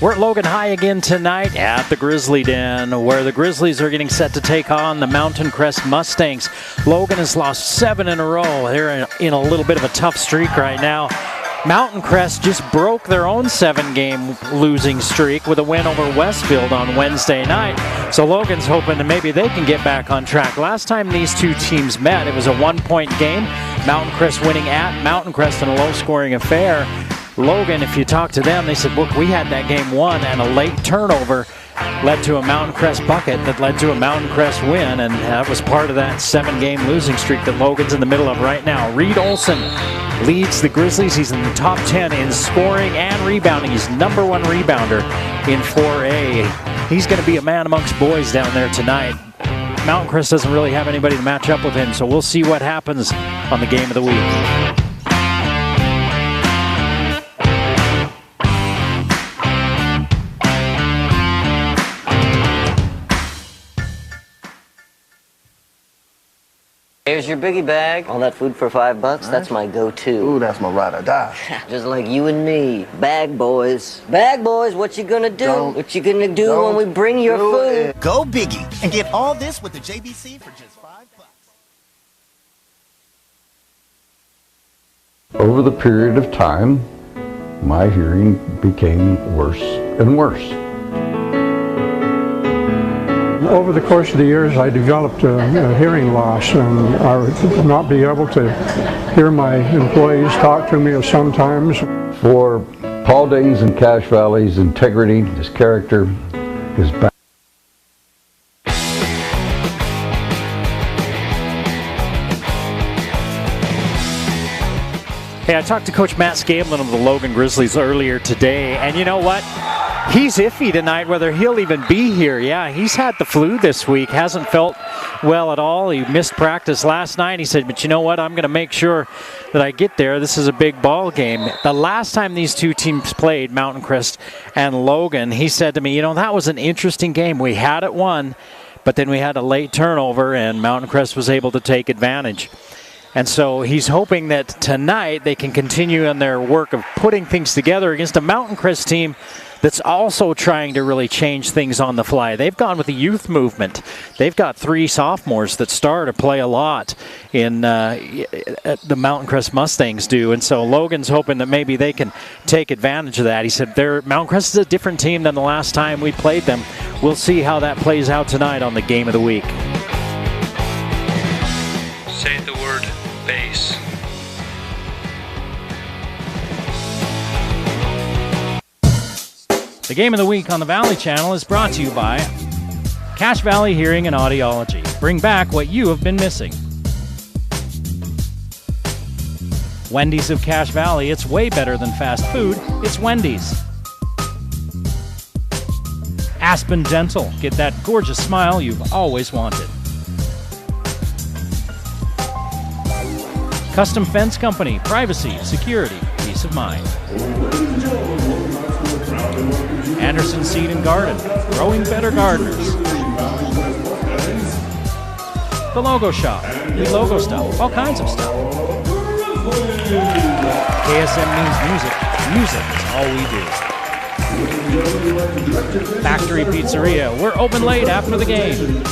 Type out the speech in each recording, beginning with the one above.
We're at Logan High again tonight at the Grizzly Den, where the Grizzlies are getting set to take on the Mountain Crest Mustangs. Logan has lost 7 in a row. They're in a little bit of a tough streak right now. Mountain Crest just broke their own 7-game losing streak with a win over Westfield on Wednesday night. So Logan's hoping that maybe they can get back on track. Last time these two teams met, it was a 1-point game. Mountain Crest winning at Mountain Crest in a low-scoring affair. Logan, if you talk to them, they said, look, we had that game won, and a late turnover led to a Mountain Crest bucket that led to a Mountain Crest win, and that was part of that 7-game losing streak that Logan's in the middle of right now. Reed Olson leads the Grizzlies. He's in the top 10 in scoring and rebounding. He's #1 rebounder in 4A. He's going to be a man amongst boys down there tonight. Mountain Crest doesn't really have anybody to match up with him, so we'll see what happens on the game of the week. Here's your biggie bag. All that food for $5, that's my go-to. Ooh, that's my ride or die. Just like you and me. Bag boys. Bag boys, what you gonna do? What you gonna do when we bring your food? Go biggie and get all this with the JBC for just $5. Over the period of time, my hearing became worse and worse. Over the course of the years, I developed a hearing loss, and I would not be able to hear my employees talk to me sometimes. For Paul Dings and Cache Valley's integrity, his character, his back. Hey, I talked to Coach Matt Scablin of the Logan Grizzlies earlier today, and you know what? He's iffy tonight whether he'll even be here. Yeah, he's had the flu this week, hasn't felt well at all. He missed practice last night. He said, but you know what? I'm going to make sure that I get there. This is a big ball game. The last time these two teams played, Mountain Crest and Logan, he said to me, you know, that was an interesting game. We had it won, but then we had a late turnover, and Mountain Crest was able to take advantage. And so he's hoping that tonight they can continue on their work of putting things together against a Mountain Crest team that's also trying to really change things on the fly. They've gone with the youth movement. They've got 3 sophomores that start to play a lot in the Mountain Crest Mustangs do. And so Logan's hoping that maybe they can take advantage of that. He said Mountain Crest is a different team than the last time we played them. We'll see how that plays out tonight on the game of the week. Say the word base. The Game of the Week on the Valley Channel is brought to you by Cache Valley Hearing and Audiology. Bring back what you have been missing. Wendy's of Cache Valley. It's way better than fast food. It's Wendy's. Aspen Dental. Get that gorgeous smile you've always wanted. Custom Fence Company. Privacy, security, peace of mind. Anderson Seed and Garden, growing better gardeners. The Logo Shop, we logo stuff, all kinds of stuff. KSM means music. Music is all we do. Factory Pizzeria, we're open late after the game.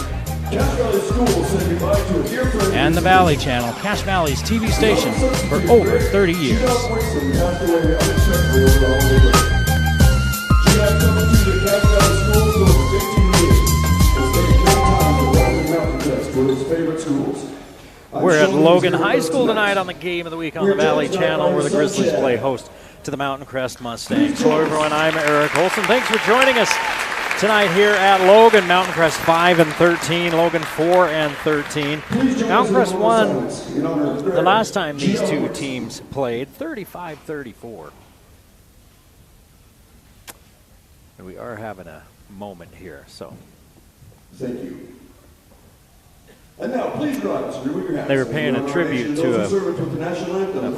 And the Valley Channel, Cache Valley's TV station for over 30 years. We're at Logan High School tonight on the Game of the Week on the Valley Channel, where the Grizzlies play host to the Mountain Crest Mustangs. Hello everyone, I'm Eric Olson. Thanks for joining us tonight here at Logan. Mountain Crest 5-13, Logan 4-13. Mountain Crest won the last time these two teams played, 35-34. And we are having a moment here, so. Thank you. And now, please rise. They were paying a tribute to a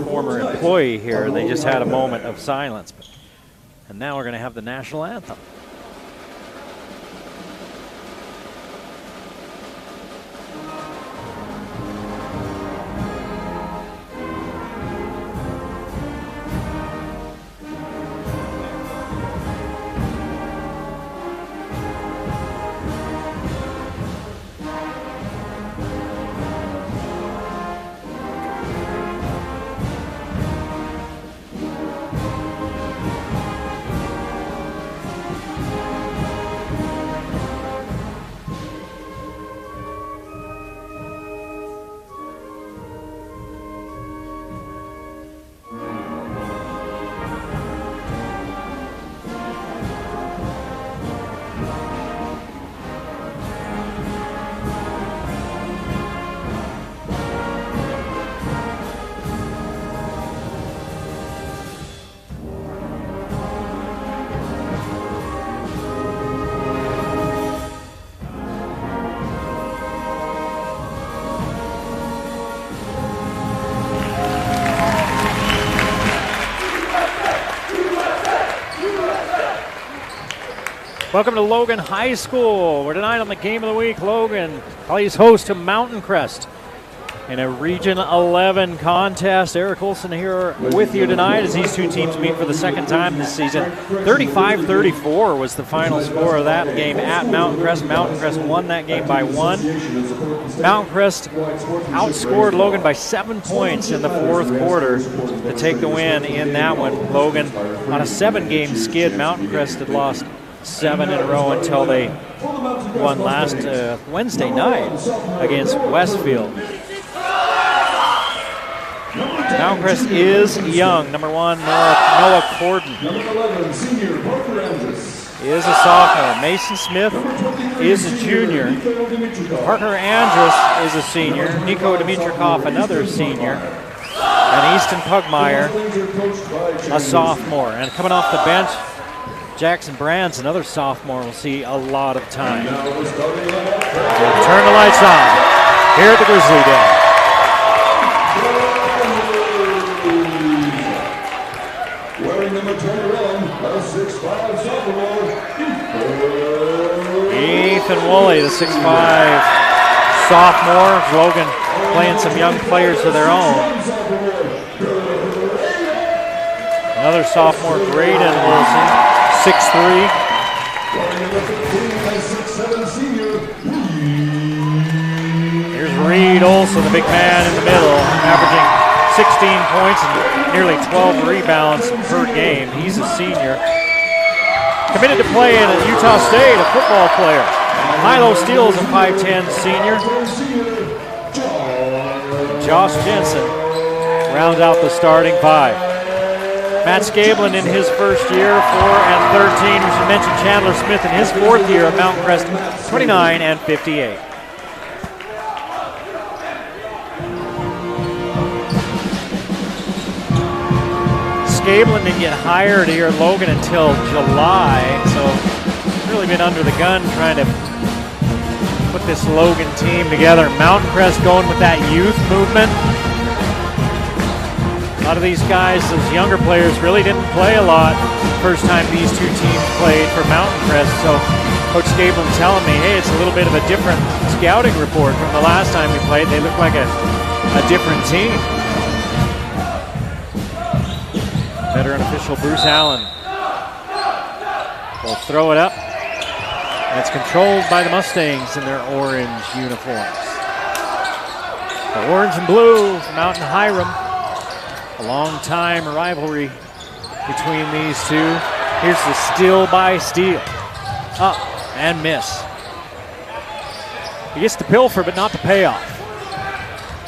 former employee here, and they just had a moment of silence. And now we're going to have the national anthem. Welcome to Logan High School. We're tonight on the Game of the Week. Logan plays host to Mountain Crest in a Region 11 contest. Eric Olson here with you tonight as these two teams meet for the second time this season. 35-34 was the final score of that game at Mountain Crest. Mountain Crest won that game by 1. Mountain Crest outscored Logan by 7 points in the fourth quarter to take the win in that one. Logan on a 7-game skid. Mountain Crest had lost 7 in a row until they won last Wednesday night against Westfield. Mountain Crest is young. Number 1, Noah Corden is a sophomore. Mason Smith is a junior. Parker Andrus is a senior. Nico Dimitrikov, another senior. And Easton Pugmire, a sophomore. And coming off the bench, Jackson Brands, another sophomore, will see a lot of time. We'll turn the lights on here at the Grizzly Den. Wearing number 21, a 6'5" sophomore, Ethan Woolley, the 6'5" sophomore. Logan playing some young players of their own. Another sophomore, Graydon Wilson, 6'3". Here's Reed Olson, the big man in the middle, averaging 16 points and nearly 12 rebounds per game. He's a senior. Committed to play at Utah State, a football player. Milo Steele is a 5'10" senior. Josh Jensen rounds out the starting 5. Matt Scablin in his first year, 4-13. We should mention Chandler Smith in his fourth year at Mountain Crest, 29-58. Scablin didn't get hired here at Logan until July, so really been under the gun trying to put this Logan team together. Mountain Crest going with that youth movement. A lot of these guys, those younger players, really didn't play a lot the first time these two teams played for Mountain Crest. So Coach Scablin telling me, hey, it's a little bit of a different scouting report from the last time we played. They look like a different team. Veteran official Bruce Allen will throw it up. And it's controlled by the Mustangs in their orange uniforms. The orange and blue from out in Hiram. A long-time rivalry between these two. Here's the steal by Steele. Up and miss. He gets the pilfer, but not the payoff.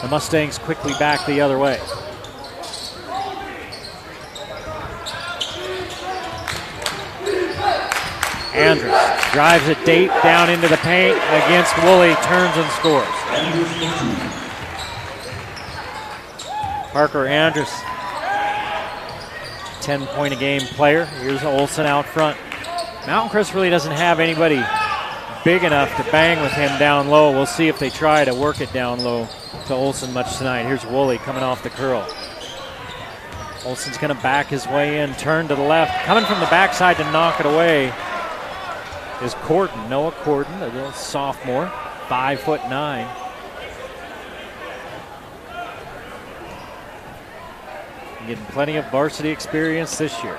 The Mustangs quickly back the other way. Andrews drives it deep down into the paint against Woolley, turns and scores. Parker Andrus, 10-point-a-game player. Here's Olson out front. Mountain Crest really doesn't have anybody big enough to bang with him down low. We'll see if they try to work it down low to Olson much tonight. Here's Woolley coming off the curl. Olson's going to back his way in, turn to the left. Coming from the backside to knock it away is Corden, Noah Corden, a little sophomore, 5'9". Getting plenty of varsity experience this year.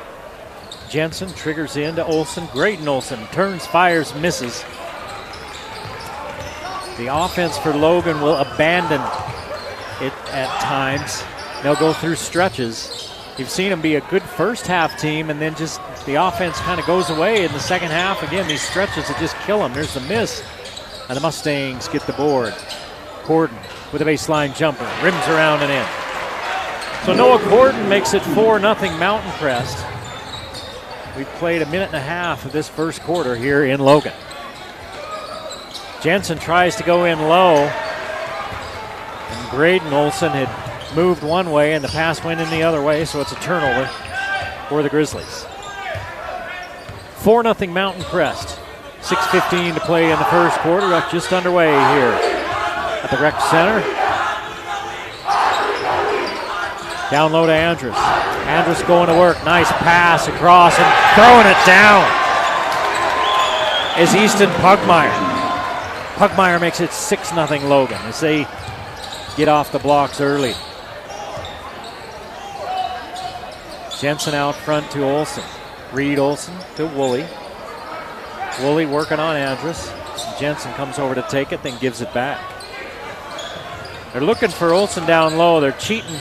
Jensen triggers in to Olson. Graydon Olson turns, fires, misses. The offense for Logan will abandon it at times. They'll go through stretches. You've seen them be a good first half team, and then just the offense kind of goes away in the second half. Again, these stretches that just kill them. There's the miss, and the Mustangs get the board. Corden with a baseline jumper, rims around and in. So Noah Corden makes it 4-0 Mountain Crest. We've played a minute and a half of this first quarter here in Logan. Jensen tries to go in low, and Graydon Olson had moved one way and the pass went in the other way, so it's a turnover for the Grizzlies. 4-0 Mountain Crest. 6:15 to play in the first quarter. Just underway here at the rec center. Down low to Andrus. Andrus going to work. Nice pass across and throwing it down. is Easton Pugmire. Pugmire makes it 6-0 Logan as they get off the blocks early. Jensen out front to Olsen. Reed Olsen to Woolley. Woolley working on Andrus. Jensen comes over to take it, then gives it back. They're looking for Olsen down low. They're cheating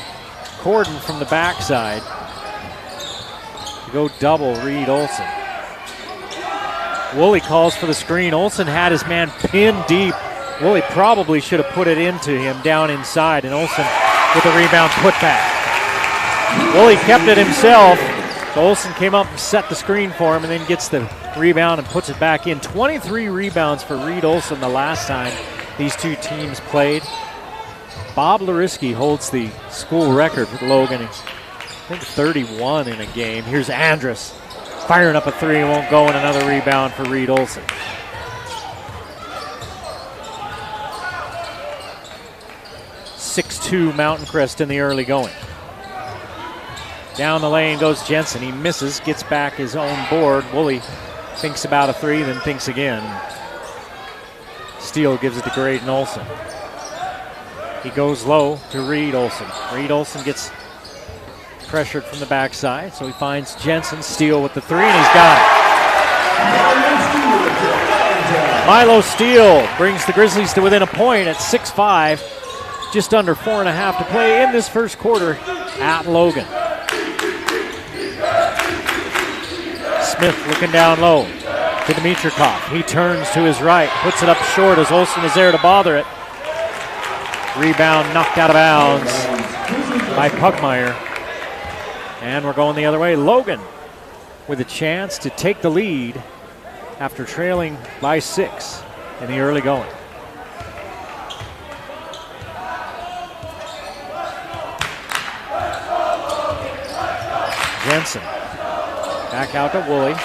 Corden from the backside. To go double Reed Olsen. Woolley calls for the screen. Olsen had his man pinned deep. Woolley probably should have put it into him down inside, and Olsen with the rebound put back. Woolley kept it himself. So Olsen came up and set the screen for him and then gets the rebound and puts it back in. 23 rebounds for Reed Olsen the last time these two teams played. Bob Lariski holds the school record for Logan. I think 31 in a game. Here's Andrus firing up a three, won't go, and another rebound for Reed Olsen. (6-2) Mountain Crest in the early going. Down the lane goes Jensen. He misses, gets back his own board. Woolley thinks about a three, then thinks again. Steele gives it to Graydon Olsen. He goes low to Reed Olsen. Reed Olsen gets pressured from the backside, so he finds Jensen. Steele with the three, and he's got it. Milo Steele brings the Grizzlies to within a point at 6-5. Just under 4.5 to play in this first quarter at Logan. Smith looking down low to Dimitrikov. He turns to his right, puts it up short as Olsen is there to bother it. Rebound knocked out of bounds by Pugmire. And we're going the other way. Logan with a chance to take the lead after trailing by 6 in the early going. Jensen back out to Woolley.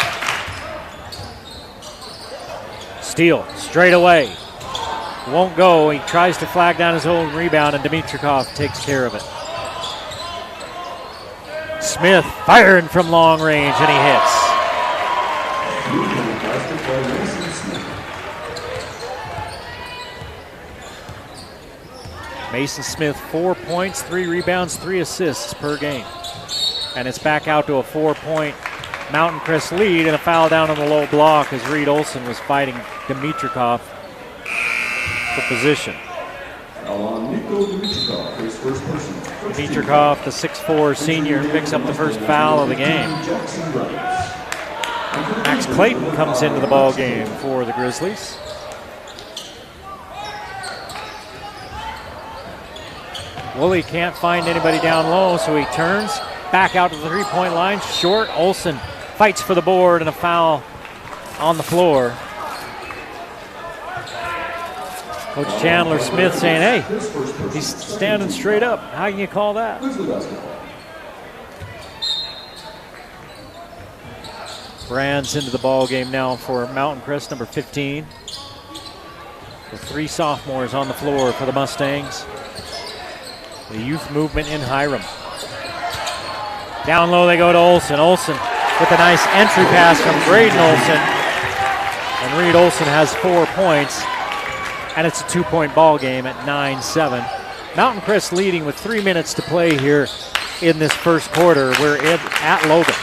Steele straight away. Won't go. He tries to flag down his own rebound, and Dimitrikov takes care of it. Smith firing from long range, and he hits. Mason Smith, 4 points, 3 rebounds, 3 assists per game. And it's back out to a 4-point Mountain Crest lead, and a foul down on the low block as Reed Olsen was fighting Dimitrikov for position. Dimitrikov, the 6'4" senior, picks up the first foul of the game. Max Clayton comes into the ball game for the Grizzlies. Woolley can't find anybody down low, so he turns back out to the three-point line. Short. Olsen fights for the board, and a foul on the floor. Coach Chandler Smith saying, hey, he's standing straight up. How can you call that? Brands into the ball game now for Mountain Crest, number 15. The 3 sophomores on the floor for the Mustangs. The youth movement in Hiram. Down low they go to Olsen. Olsen with a nice entry pass from Graydon Olsen. And Reed Olsen has 4 points. And it's a 2-point ball game at 9-7. Mountain Crest leading with 3 minutes to play here in this first quarter. We're at Logan.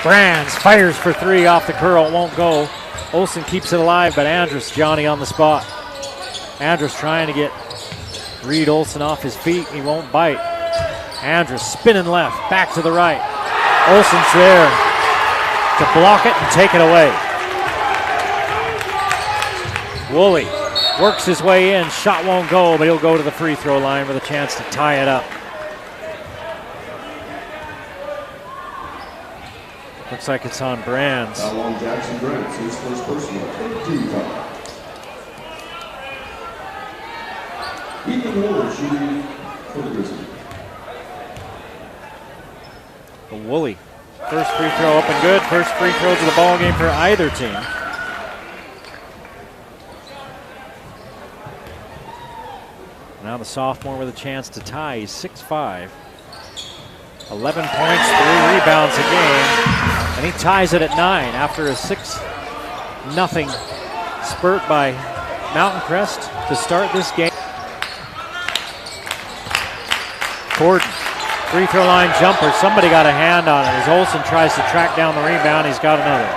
Brands fires for 3 off the curl, won't go. Olsen keeps it alive, but Andrus, Johnny on the spot. Andrus trying to get Reed Olsen off his feet. He won't bite. Andrus spinning left, back to the right. Olsen's there to block it and take it away. Woolley works his way in. Shot won't go, but he'll go to the free throw line with a chance to tie it up. Looks like it's on Brands. Jackson Brands, his first personal, 13 foul. Ethan Ward shooting for the Grizzlies. Woolley, first free throw up and good. First free throws of the ball game for either team. Now the sophomore with a chance to tie. He's 6'5". 11 points, 3 rebounds a game. And he ties it at 9 after a 6-0 6-0 spurt by Mountain Crest to start this game. Gordon, free throw line jumper. Somebody got a hand on it as Olsen tries to track down the rebound. He's got another.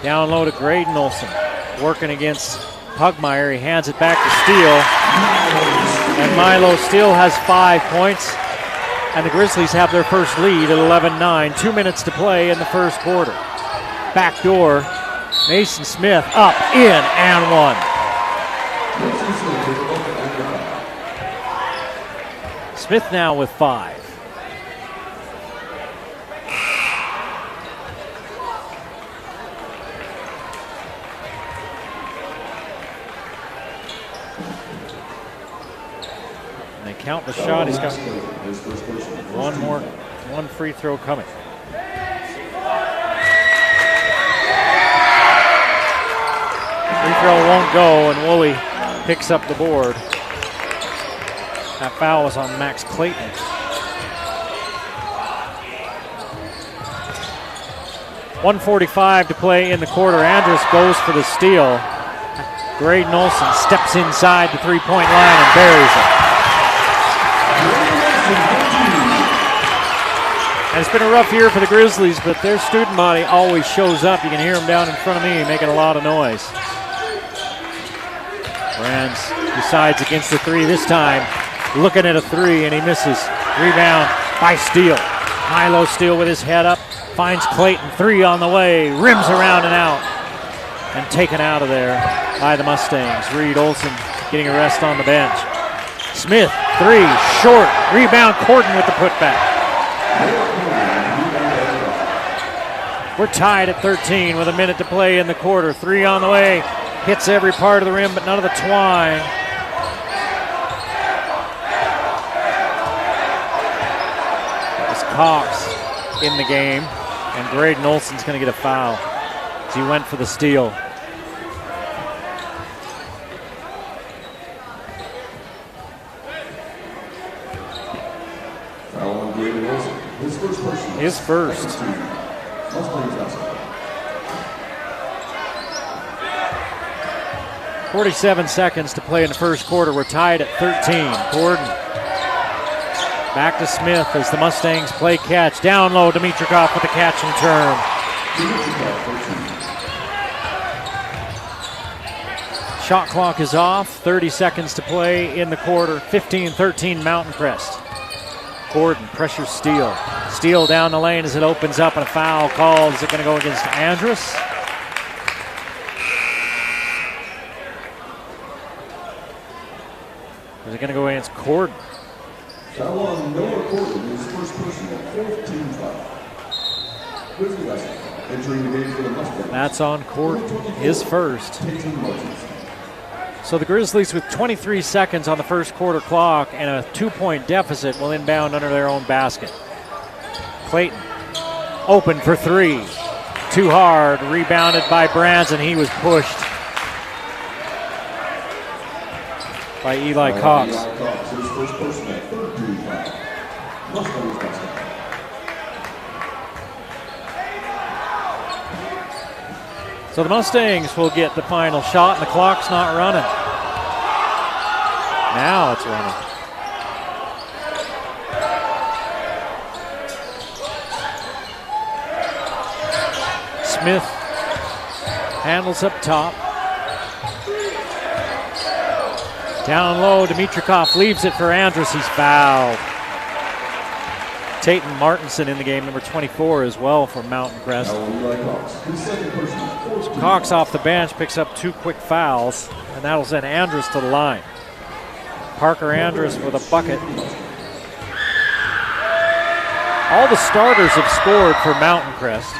Down low to Graydon Olsen. Working against Pugmire. He hands it back to Steele. And Milo Steele has 5 points. And the Grizzlies have their first lead at 11-9. 2 minutes to play in the first quarter. Backdoor. Mason Smith up, in, and one. Smith now with 5. And they count the shot. He's got one free throw coming. Free throw won't go, and Woolley picks up the board. That foul was on Max Clayton. .145 to play in the quarter. Andrus goes for the steal. Graydon Olsen steps inside the three-point line and buries it. And it's been a rough year for the Grizzlies, but their student body always shows up. You can hear them down in front of me making a lot of noise. Brands decides against the three this time. Looking at a three, and he misses. Rebound by Steele. Milo Steele with his head up. Finds Clayton. Three on the way. Rims around and out. And taken out of there by the Mustangs. Reed Olsen getting a rest on the bench. Smith, three, short. Rebound, Corden with the putback. We're tied at 13 with a minute to play in the quarter. Three on the way. Hits every part of the rim, but none of the twine. It's Cox in the game, and Graydon Olsen's going to get a foul as he went for the steal. Foul on Graydon Olsen. His first person. His first. 47 seconds to play in the first quarter. We're tied at 13. Gordon back to Smith as the Mustangs play catch. Down low, Dimitrikov with the catch and turn. Shot clock is off. 30 seconds to play in the quarter. 15-13 Mountain Crest. Gordon pressures Steele. Steele down the lane as it opens up, and a foul called. Is it going to go against Andrus? Is it going to go against Corden? Foul on Noah Corden, his first personal, 14 foul. Grizzly basketball, entering the game for the Mustangs. That's on Corden, his first. So the Grizzlies with 23 seconds on the first quarter clock and a 2-point deficit will inbound under their own basket. Clayton open for three. Too hard, rebounded by Brands, and he was pushed by Eli Cox. His first personal, 13 foul. Mustangs basketball. So the Mustangs will get the final shot, and the clock's not running. Now it's running. Smith handles up top. Down low, Dimitrikov leaves it for Andrus. He's fouled. Tatum Martinson in the game, number 24 as well for Mountain Crest. Cox off the bench picks up 2 quick fouls, and that'll send Andrus to the line. Parker Andrus with a bucket. All the starters have scored for Mountain Crest.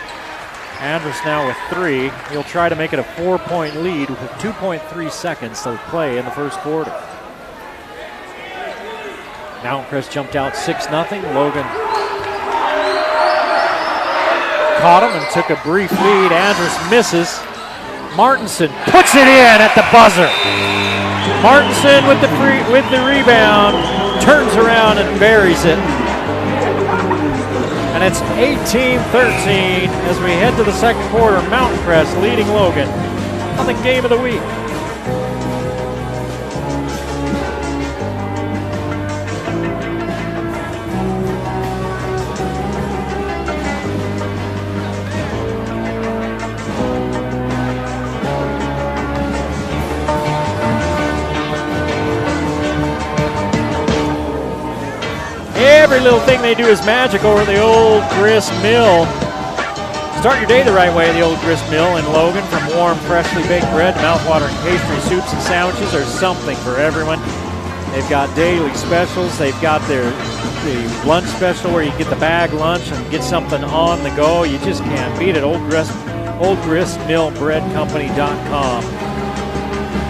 Andrus now with 3. He'll try to make it a 4-point lead with 2.3 seconds to play in the first quarter. Mountain Crest jumped out 6-0. Logan caught him and took a brief lead. Andrus misses. Martinson puts it in at the buzzer. Martinson with the rebound, turns around and buries it. And And it's 18-13 as we head to the second quarter. Mountain Crest leading Logan on the game of the week. Every little thing they do is magic over the Old Grist Mill. Start your day the right way at the Old Grist Mill in Logan. From warm, freshly baked bread to mouthwatering pastry, soups, and sandwiches, there's something for everyone. They've got daily specials. They've got the lunch special where you get the bag lunch and get something on the go. You just can't beat it. OldGristMillBreadCompany.com.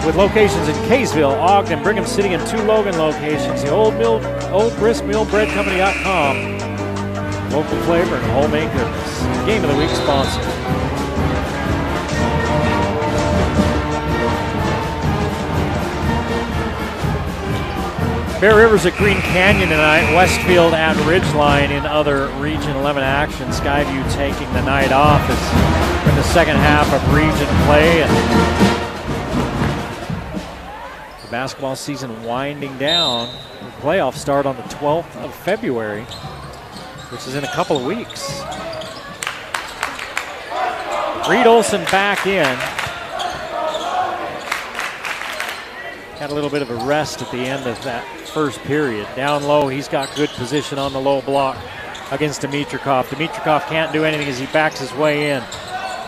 With locations in Kaysville, Ogden, Brigham City, and 2 Logan locations, the OldGristMillBreadCompany.com. Local flavor and homemade goodness. Game of the week sponsor. Bear Rivers at Green Canyon tonight. Westfield at Ridgeline in other Region 11 action. Skyview taking the night off as we're in the second half of region play. And basketball season winding down. The playoffs start on the 12th of February, which is in a couple of weeks. Reed Olson back in. Had a little bit of a rest at the end of that first period. Down low, he's got good position on the low block against Dimitrikov. Dimitrikov can't do anything as he backs his way in.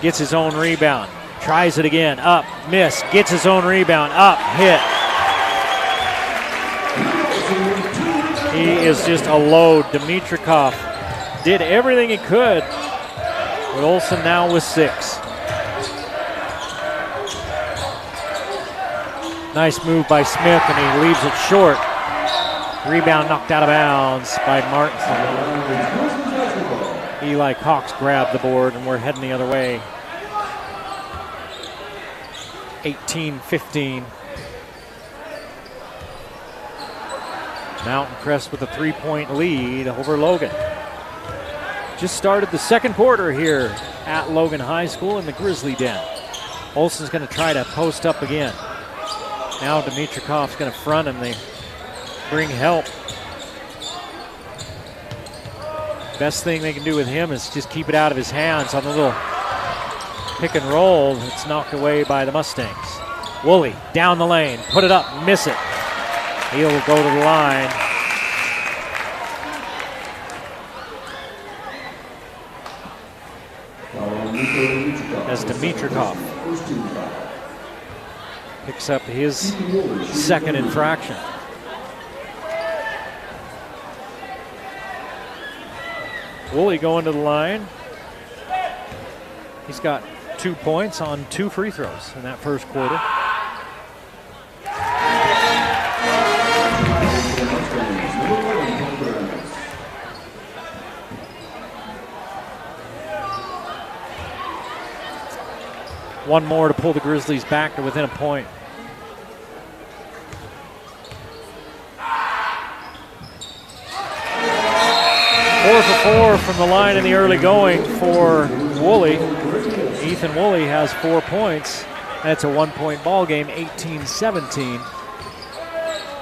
Gets his own rebound. Tries it again. Up, miss. Gets his own rebound. Up, hit. He is just a load. Dimitrikov did everything he could, with Olsen now with 6. Nice move by Smith, and he leaves it short. Rebound knocked out of bounds by Martinson. Eli Cox grabbed the board, and we're heading the other way. 18-15. Mountain Crest with a 3-point lead over Logan. Just started the second quarter here at Logan High School in the Grizzly Den. Olsen's going to try to post up again. Now Dimitrikov's going to front him. They bring help. Best thing they can do with him is just keep it out of his hands on the little pick and roll that's knocked away by the Mustangs. Woolley down the lane, put it up, miss it. He'll go to the line. As Dimitrikov picks up his second infraction. Woolley going to the line. He's got 2 points on 2 free throws in that first quarter. One more to pull the Grizzlies back to within a point. Four for 4 from the line in the early going for Woolley. Ethan Woolley has 4 points. That's a 1-point ball game, 18-17.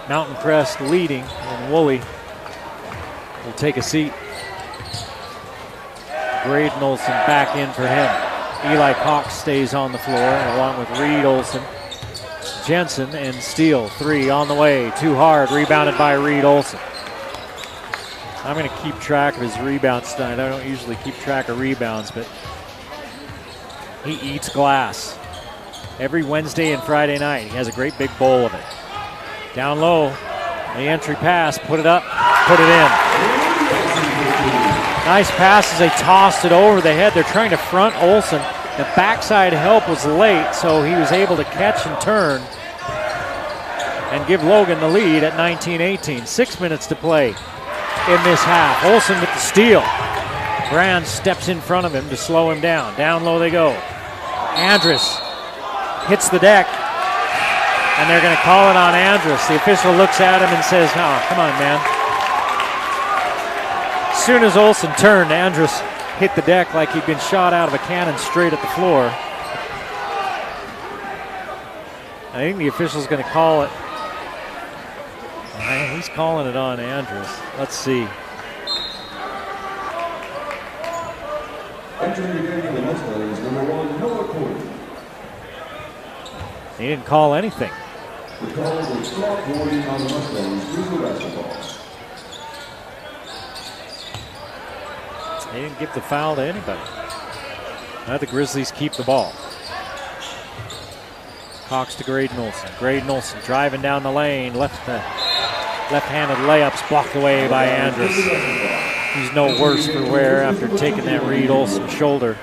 Mountain Crest leading, and Woolley will take a seat. Graydon Olsen back in for him. Eli Cox stays on the floor along with Reed Olsen, Jensen, and Steele. 3 on the way. Too hard. Rebounded by Reed Olsen. I'm going to keep track of his rebounds tonight. I don't usually keep track of rebounds, but he eats glass. Every Wednesday and Friday night, he has a great big bowl of it. Down low, the entry pass, put it up, put it in. Nice pass as they tossed it over the head. They're trying to front Olsen. The backside help was late, so he was able to catch and turn and give Logan the lead at 19-18. 6 minutes to play in this half. Olsen with the steal. Brand steps in front of him to slow him down. Down low they go. Andrus hits the deck, and they're going to call it on Andrus. The official looks at him and says, "Oh, come on, man." As soon as Olsen turned, Andrus hit the deck like he'd been shot out of a cannon straight at the floor. I think the official's going to call it. He's calling it on Andrus. Let's see. Entering the game for the Mustangs, number 1, Noah Corden. He didn't call anything. The call was Scott Corden on the Mustangs, Grizzly basketball. He didn't give the foul to anybody. Now the Grizzlies keep the ball. Cox to Graydon Olsen. Graydon Olsen driving down the lane. Left-handed layups blocked away by Andrus. He's no worse for wear after taking that Reed Olsen shoulder.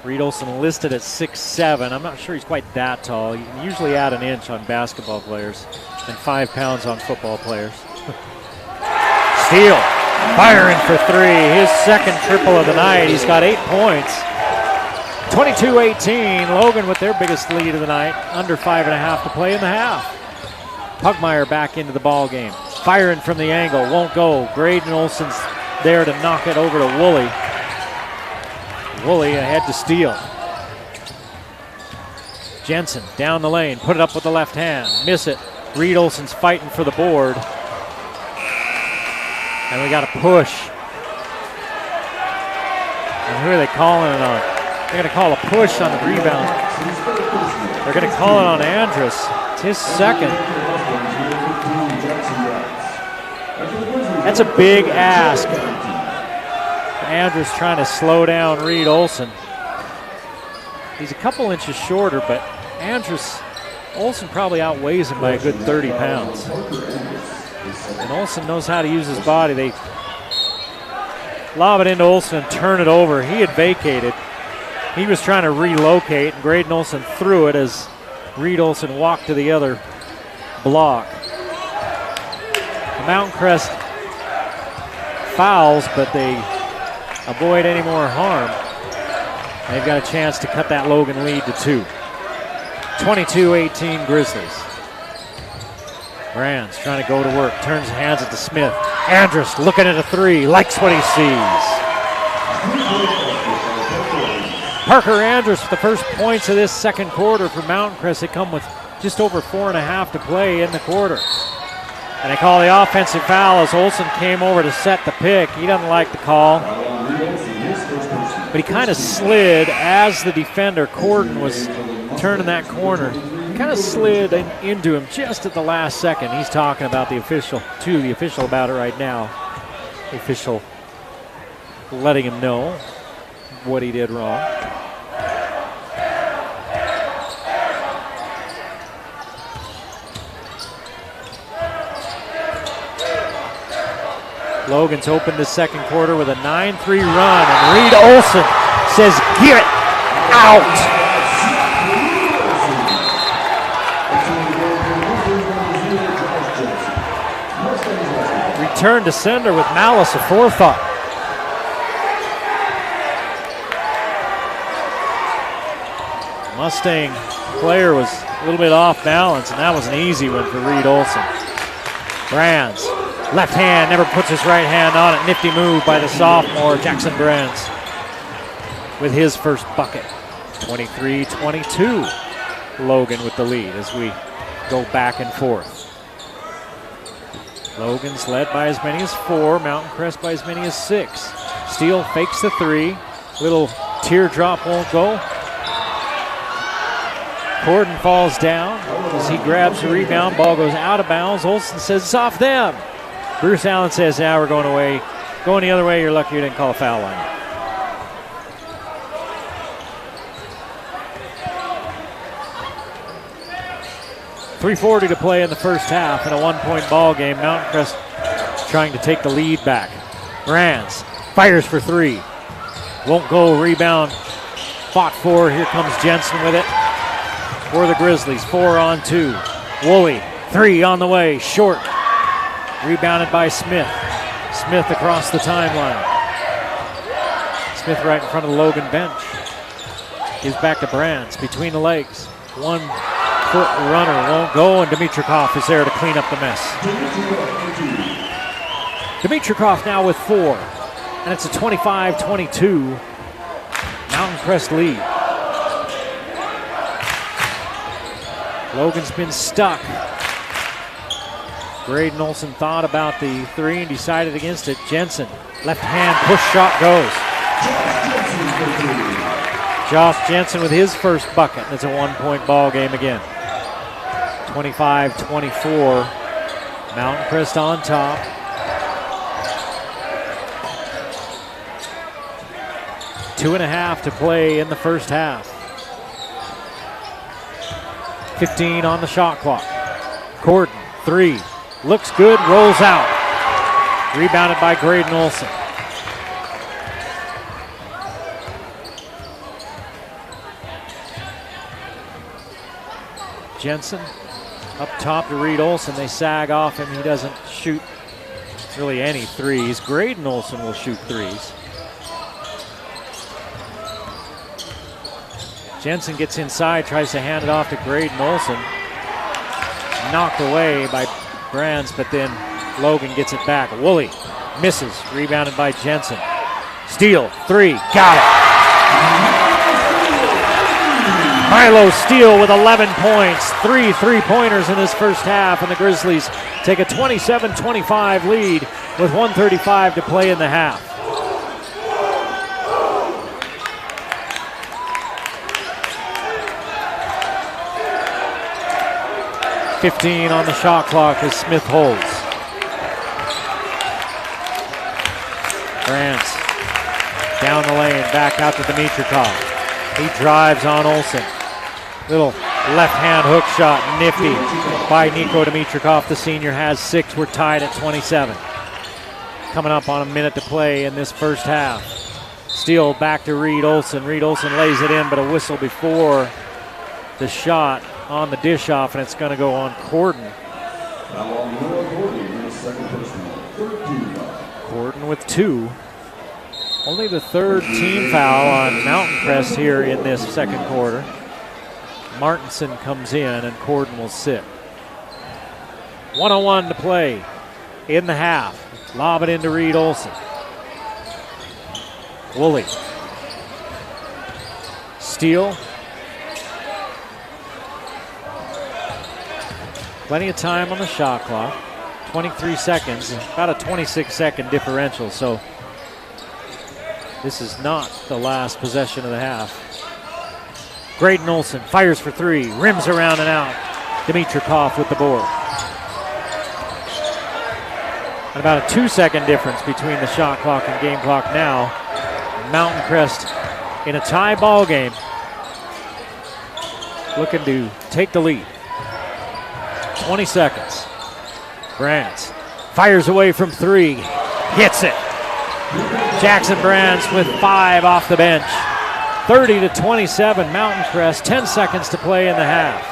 Reed Olsen listed at 6'7". I'm not sure he's quite that tall. You can usually add an inch on basketball players and 5 pounds on football players. Steele firing for 3. His second triple of the night. He's got 8 points. 22-18. Logan with their biggest lead of the night. Under 5.5 to play in the half. Pugmire back into the ball game. Firing from the angle. Won't go. Graydon Olsen's there to knock it over to Woolley. Woolley ahead to Steele. Jensen down the lane. Put it up with the left hand. Miss it. Reed Olsen's fighting for the board. And we got a push. And who are they calling it on? They're going to call a push on the rebound. They're going to call it on Andrus. It's his second. That's a big ask. Andrus trying to slow down Reed Olsen. He's a couple inches shorter, but Olsen probably outweighs him by a good 30 pounds. And Olsen knows how to use his body. They lob it into Olsen and turn it over. He had vacated. He was trying to relocate, and Graydon Olsen threw it as Reed Olsen walked to the other block. The Mountain Crest fouls, but they avoid any more harm. They've got a chance to cut that Logan lead to 2. 22-18 Grizzlies. Brands trying to go to work, turns hands it to Smith. Andrus looking at a 3, likes what he sees. Parker Andrus with the first points of this second quarter for Mountain Crest. They come with just over 4.5 to play in the quarter. And they call the offensive foul as Olsen came over to set the pick. He doesn't like the call. But he kind of slid as the defender, Corden, was turning that corner. He kind of slid into him just at the last second. He's talking about the official about it right now. The official letting him know what he did wrong. Logan's opened the second quarter with a 9-3 run, and Reed Olsen says, "Get out!" Return to sender with malice aforethought. Mustang player was a little bit off balance, and that was an easy one for Reed Olsen. Brands. Left hand, never puts his right hand on it. Nifty move by the sophomore, Jackson Brands, with his first bucket. 23-22. Logan with the lead as we go back and forth. Logan's led by as many as 4. Mountain Crest by as many as 6. Steele fakes the 3. Little teardrop won't go. Corden falls down as he grabs the rebound. Ball goes out of bounds. Olsen says it's off them. Bruce Allen says, "Yeah, we're going away. Going the other way, you're lucky you didn't call a foul on you." 3:40 to play in the first half in a 1-point ball game. Mountain Crest trying to take the lead back. Brands fires for 3. Won't go. Rebound fought for. Here comes Jensen with it for the Grizzlies. 4-on-2. Woolley, 3 on the way. Short. Rebounded by Smith. Smith across the timeline. Smith right in front of the Logan bench. Gives back to Brands between the legs. 1 foot runner won't go, and Dimitrikov is there to clean up the mess. Dimitrikov now with 4, and it's a 25-22 Mountain Crest lead. Logan's been stuck. Graydon Olson thought about the 3 and decided against it. Jensen, left hand push shot goes. Josh Jensen with his first bucket. It's a 1-point ball game again. 25-24. Mountain Crest on top. Two and a half to play in the first half. 15 on the shot clock. Corden, 3. Looks good, rolls out. Rebounded by Graydon Olson. Jensen up top to Reed Olson. They sag off him. He doesn't shoot really any threes. Graydon Olson will shoot threes. Jensen gets inside, tries to hand it off to Graydon Olson. Knocked away by Brands, but then Logan gets it back. Woolley misses, rebounded by Jensen. Steele, 3, got it. Milo Steele with 11 points, 3 3-pointers in his first half, and the Grizzlies take a 27-25 lead with 1:35 to play in the half. .15 on the shot clock as Smith holds. Brands down the lane, back out to Dimitrikov. He drives on Olson. Little left hand hook shot, nifty by Niko Dimitrikov. The senior has 6. We're tied at 27. Coming up on a minute to play in this first half. Steele back to Reed Olson. Reed Olson lays it in, but a whistle before the shot on the dish off, and it's going to go on Corden. Corden with 2. Only the 3rd team foul on Mountain Crest here in this second quarter. Martinson comes in and Corden will sit. 1:01 to play in the half. Lob it into Reed Olson. Woolley. Steele. Plenty of time on the shot clock. 23 seconds, about a 26-second differential, so this is not the last possession of the half. Graydon Olson fires for 3, rims around and out. Dimitrikov with the board. And about a 2-second difference between the shot clock and game clock now. Mountain Crest in a tie ball game, looking to take the lead. 20 seconds. Brands fires away from 3, hits it. Jackson Brands with 5 off the bench. 30-27 Mountain Crest, 10 seconds to play in the half.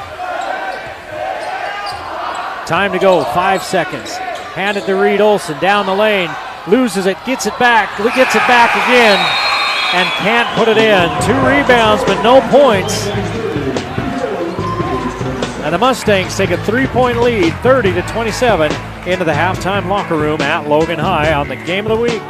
Time to go, 5 seconds. Hand it to Reed Olson, down the lane, loses it, gets it back again, and can't put it in. 2 rebounds, but no points. And the Mustangs take a 3-point lead, 30-27, into the halftime locker room at Logan High on the Game of the Week.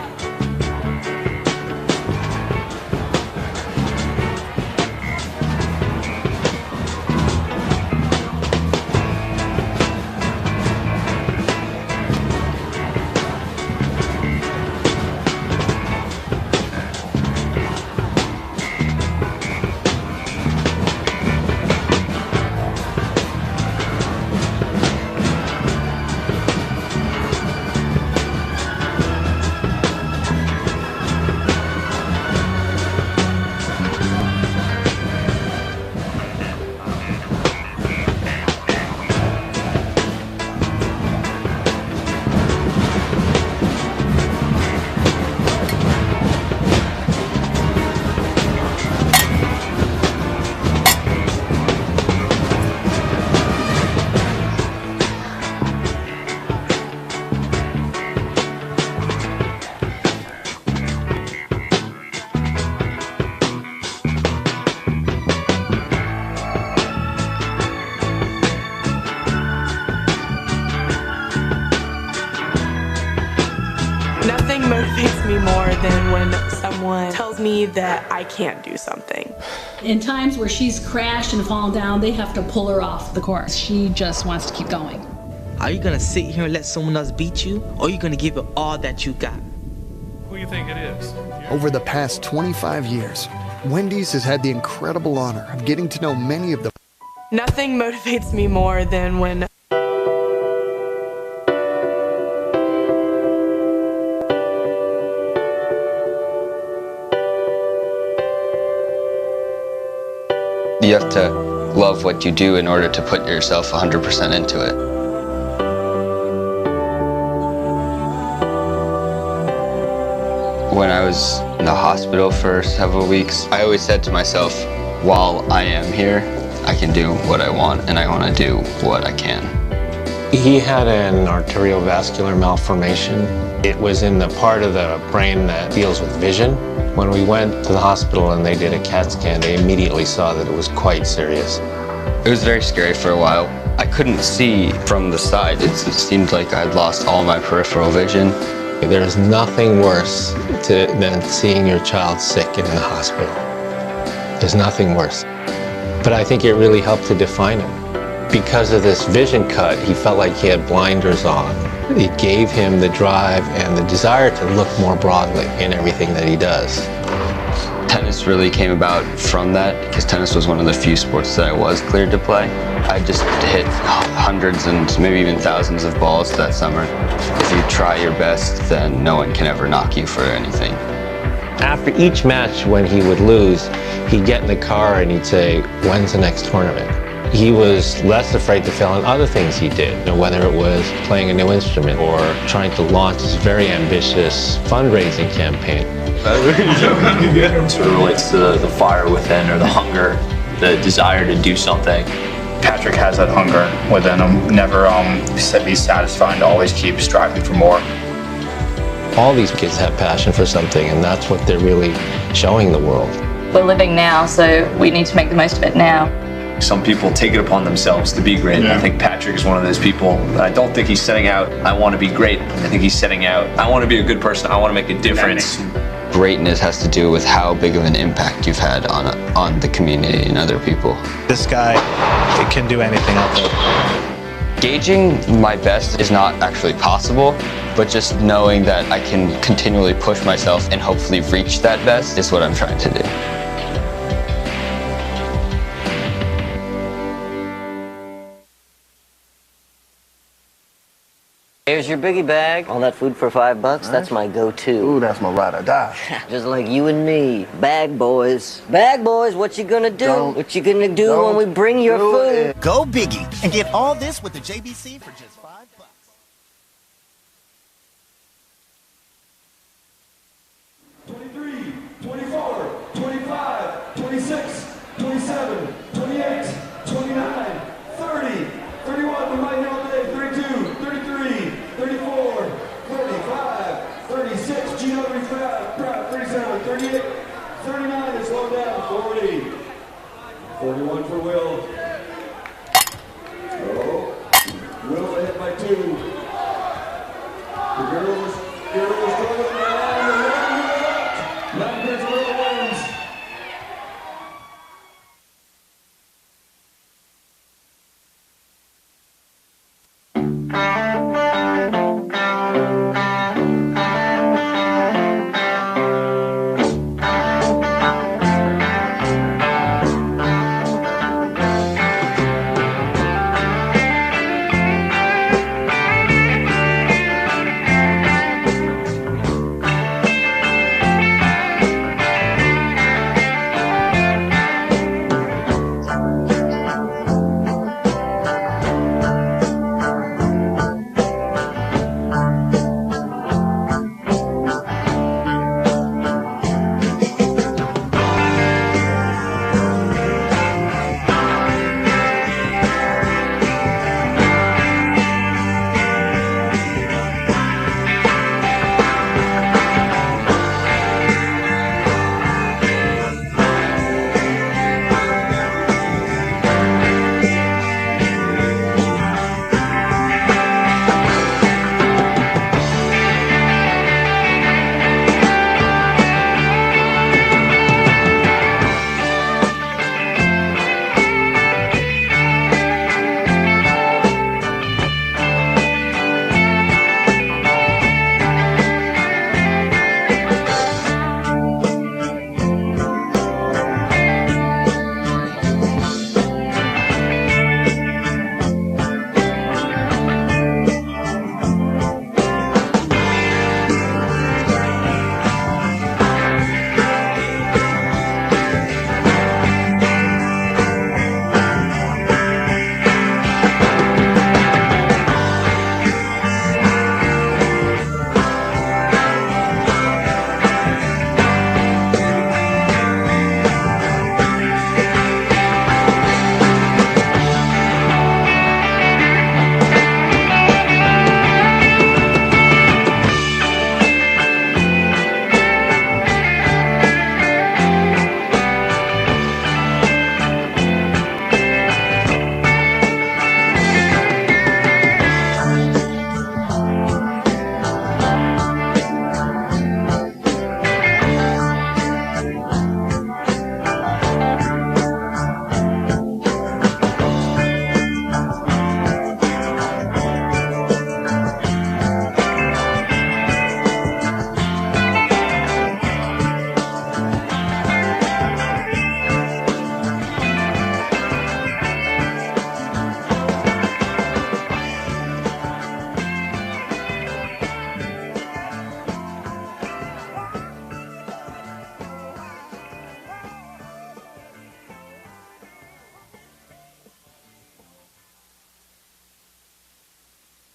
more than when someone tells me that I can't do something. In times where she's crashed and fallen down, they have to pull her off the course. She just wants to keep going. Are you gonna sit here and let someone else beat you, or are you gonna give it all that you got? Who do you think it is? Over the past 25 years, Wendy's has had the incredible honor of getting to know many of the... Nothing motivates me more than when You have to love what you do in order to put yourself 100% into it. When I was in the hospital for several weeks, I always said to myself, while I am here, I can do what I want, and I want to do what I can. He had an arteriovascular malformation. It was in the part of the brain that deals with vision. When we went to the hospital and they did a CAT scan, they immediately saw that it was quite serious. It was very scary for a while. I couldn't see from the side. It seemed like I'd lost all my peripheral vision. There's nothing worse than seeing your child sick and in the hospital. There's nothing worse. But I think it really helped to define him. Because of this vision cut, he felt like he had blinders on. It gave him the drive and the desire to look more broadly in everything that he does. Tennis really came about from that, because tennis was one of the few sports that I was cleared to play. I just hit hundreds and maybe even thousands of balls that summer. If you try your best, then no one can ever knock you for anything. After each match, when he would lose, he'd get in the car and he'd say, "When's the next tournament?" He was less afraid to fail in other things he did, whether it was playing a new instrument or trying to launch this very ambitious fundraising campaign. It relates to the fire within, or the hunger, the desire to do something. Patrick has that hunger within him, never be satisfied, and always keep striving for more. All these kids have passion for something, and that's what they're really showing the world. We're living now, so we need to make the most of it now. Some people take it upon themselves to be great. Yeah. I think Patrick is one of those people. I don't think he's setting out, I want to be great. I think he's setting out, I want to be a good person. I want to make a difference. Greatness has to do with how big of an impact you've had on the community and other people. This guy can do anything out there. Gauging my best is not actually possible, but just knowing that I can continually push myself and hopefully reach that best is what I'm trying to do. Here's your biggie bag. All that food for $5, that's my go-to. Ooh, that's my ride or die. Just like you and me. Bag boys. Bag boys, what you gonna do? What you gonna do when we bring your food? Go biggie and get all this with the JBC for just $5. 23, 24, 25, 26, 27, 28, 29, 30, 31, we might all day, 32, 33, 34, 35, 36, Gino 35, 37, 38, 39, and slow down, 40, 41 for Will. Oh, Will's ahead by 2. The girls going down.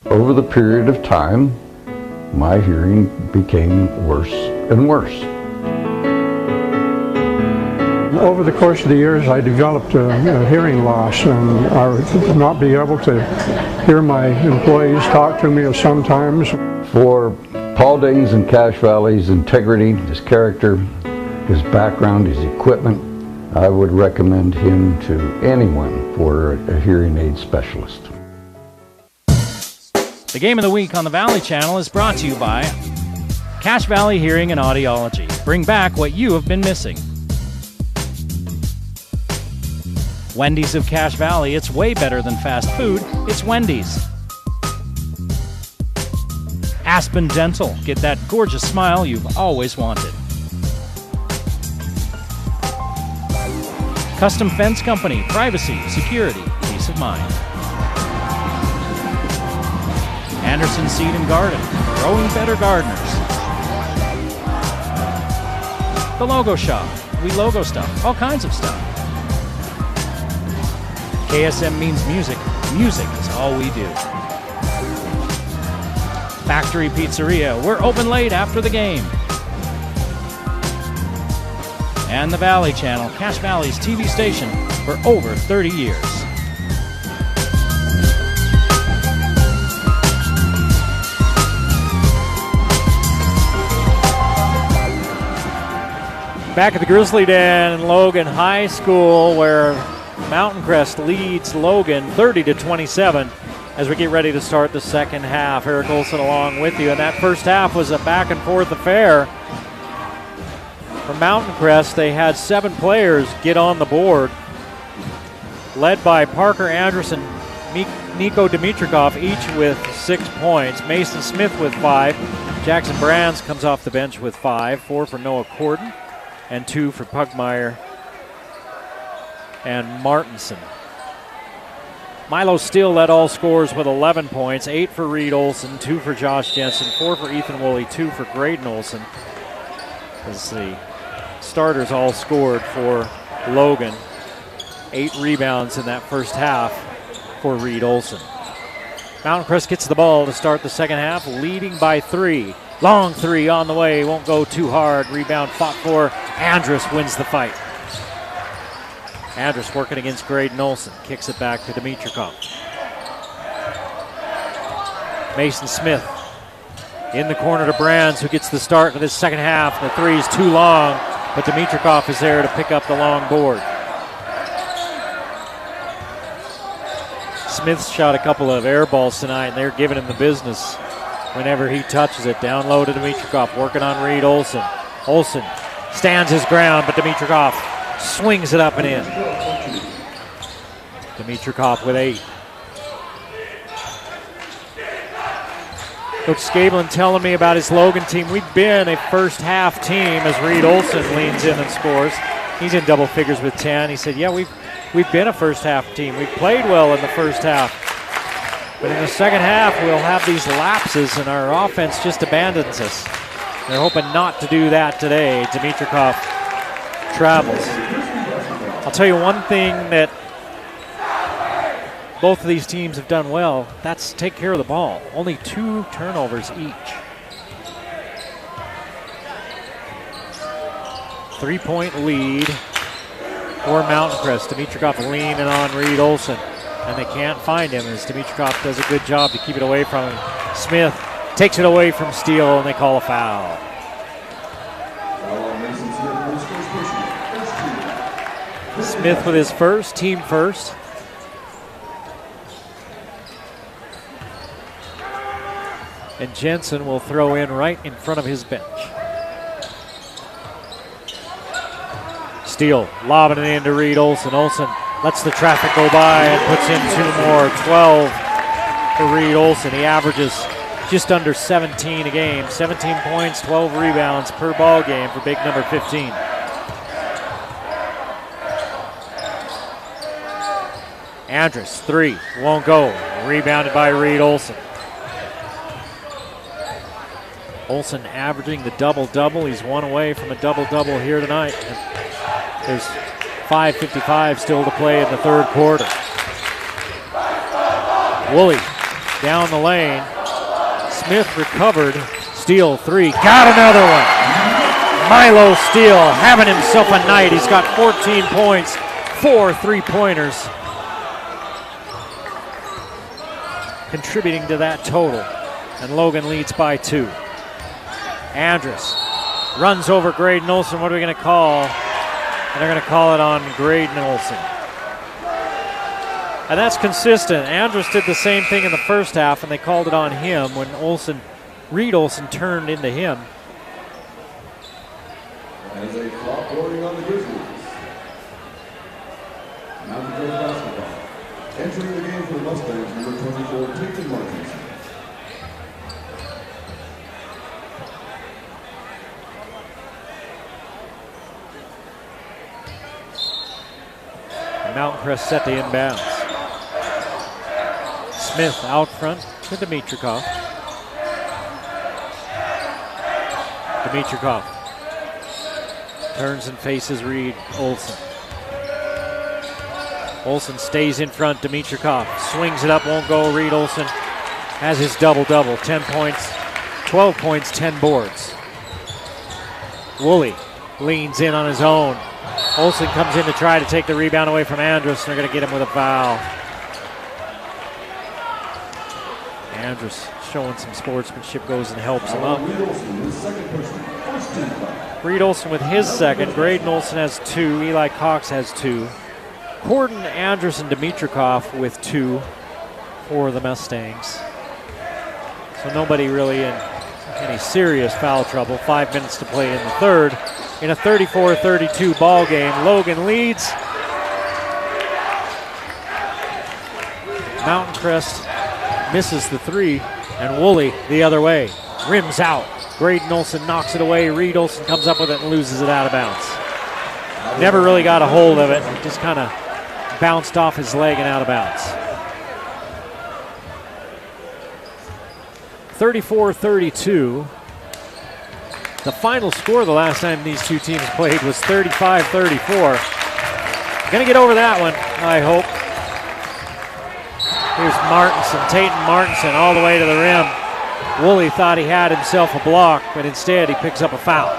Over the period of time, my hearing became worse and worse. Over the course of the years, I developed a hearing loss, and I would not be able to hear my employees talk to me sometimes. For Paul Danes and Cache Valley's integrity, his character, his background, his equipment, I would recommend him to anyone for a hearing aid specialist. The Game of the Week on the Valley Channel is brought to you by Cache Valley Hearing and Audiology. Bring back what you have been missing. Wendy's of Cache Valley, it's way better than fast food, it's Wendy's. Aspen Dental, get that gorgeous smile you've always wanted. Custom Fence Company, privacy, security, peace of mind. Anderson Seed and Garden, growing better gardeners. The Logo Shop, we logo stuff, all kinds of stuff. KSM means music. Music is all we do. Factory Pizzeria, we're open late after the game. And the Valley Channel, Cache Valley's TV station for over 30 years. Back at the Grizzly Den in Logan High School, where Mountain Crest leads Logan 30-27 as we get ready to start the second half. Eric Olson along with you, and that first half was a back and forth affair. For Mountain Crest, they had 7 players get on the board, led by Parker Anderson, Nico Dimitrikov, each with 6 points. Mason Smith with 5. Jackson Brands comes off the bench with 5. 4 for Noah Corden, and 2 for Pugmire and Martinson. Milo Steele led all scorers with 11 points, 8 for Reed Olson, 2 for Josh Jensen, 4 for Ethan Woolley, 2 for Graydon Olson. As the starters all scored for Logan. 8 rebounds in that first half for Reed Olson. Mountain Crest gets the ball to start the second half, leading by 3. Long 3 on the way, won't go too hard. Rebound fought for. Andrus wins the fight. Andrus working against Graydon Olson. Kicks it back to Dimitrikov. Mason Smith in the corner to Brands, who gets the start of this second half. The 3 is too long, but Dimitrikov is there to pick up the long board. Smith's shot a couple of air balls tonight, and they're giving him the business whenever he touches it. Down low to Dimitrikov, working on Reed Olson. Olson stands his ground, but Dimitrikov swings it up and in. Dimitrikov with 8. Coach Scablin telling me about his Logan team. We've been a first half team as Reed Olson leans in and scores. He's in double figures with 10. He said, yeah, we've been a first half team. We've played well in the first half. But in the second half, we'll have these lapses and our offense just abandons us. They're hoping not to do that today. Dimitrikov travels. I'll tell you one thing that both of these teams have done well, that's take care of the ball. Only 2 turnovers each. 3-point lead for Mountain Crest. Dimitrikov leaning on Reed Olson, and they can't find him as Dimitrikov does a good job to keep it away from him. Smith takes it away from Steele, and they call a foul. Smith with his first, team first. And Jensen will throw in right in front of his bench. Steele lobbing it into Reed Olson. Olson lets the traffic go by and puts in 2 more. 12 for Reed Olson. He averages just under 17 a game. 17 points, 12 rebounds per ball game for big number 15. Andrus, 3, won't go. Rebounded by Reed Olson. Olson averaging the double-double. He's 1 away from a double-double here tonight. And there's 5:55 still to play in the third quarter. Woolley Down the lane. Smith recovered. Steele 3. Got another one. Milo Steele having himself a night. He's got 14 points, 4 3-pointers. Contributing to that total. And Logan leads by 2. Andrus runs over Graydon Olson. What are we going to call? And they're going to call it on Graydon Olson. And that's consistent. Andrus did the same thing in the first half, and they called it on him when Reed Olson turned into him. As a flop boarding on the Grizzlies. Mountain Crest basketball. Entering the game for the Mustangs, number 24, Tatum Martins. Mountain Crest set to inbounds. Smith out front to Dimitrikov. Dimitrikov turns and faces Reed Olson. Olson stays in front. Dimitrikov swings it up, won't go. Reed Olson has his double-double. 10 points, 12 points, 10 boards. Woolley leans in on his own. Olson comes in to try to take the rebound away from Andrus, and they're going to get him with a foul. Andrus showing some sportsmanship, goes and helps him up. Reed Olson with his second. Graydon Olson has 2. Eli Cox has 2. Corden, Andrus, and Dimitrikov with 2 for the Mustangs. So nobody really in any serious foul trouble. 5 minutes to play in the third. In a 34-32 ball game, Logan leads. Mountain Crest misses the 3, and Woolley the other way. Rims out. Graydon Olson knocks it away. Reed Olson comes up with it and loses it out of bounds. Never really got a hold of it. Just kind of bounced off his leg and out of bounds. 34-32. The final score the last time these two teams played was 35-34. Gonna get over that one, I hope. Here's Martinson, Tatum Martinson all the way to the rim. Woolley thought he had himself a block, but instead he picks up a foul.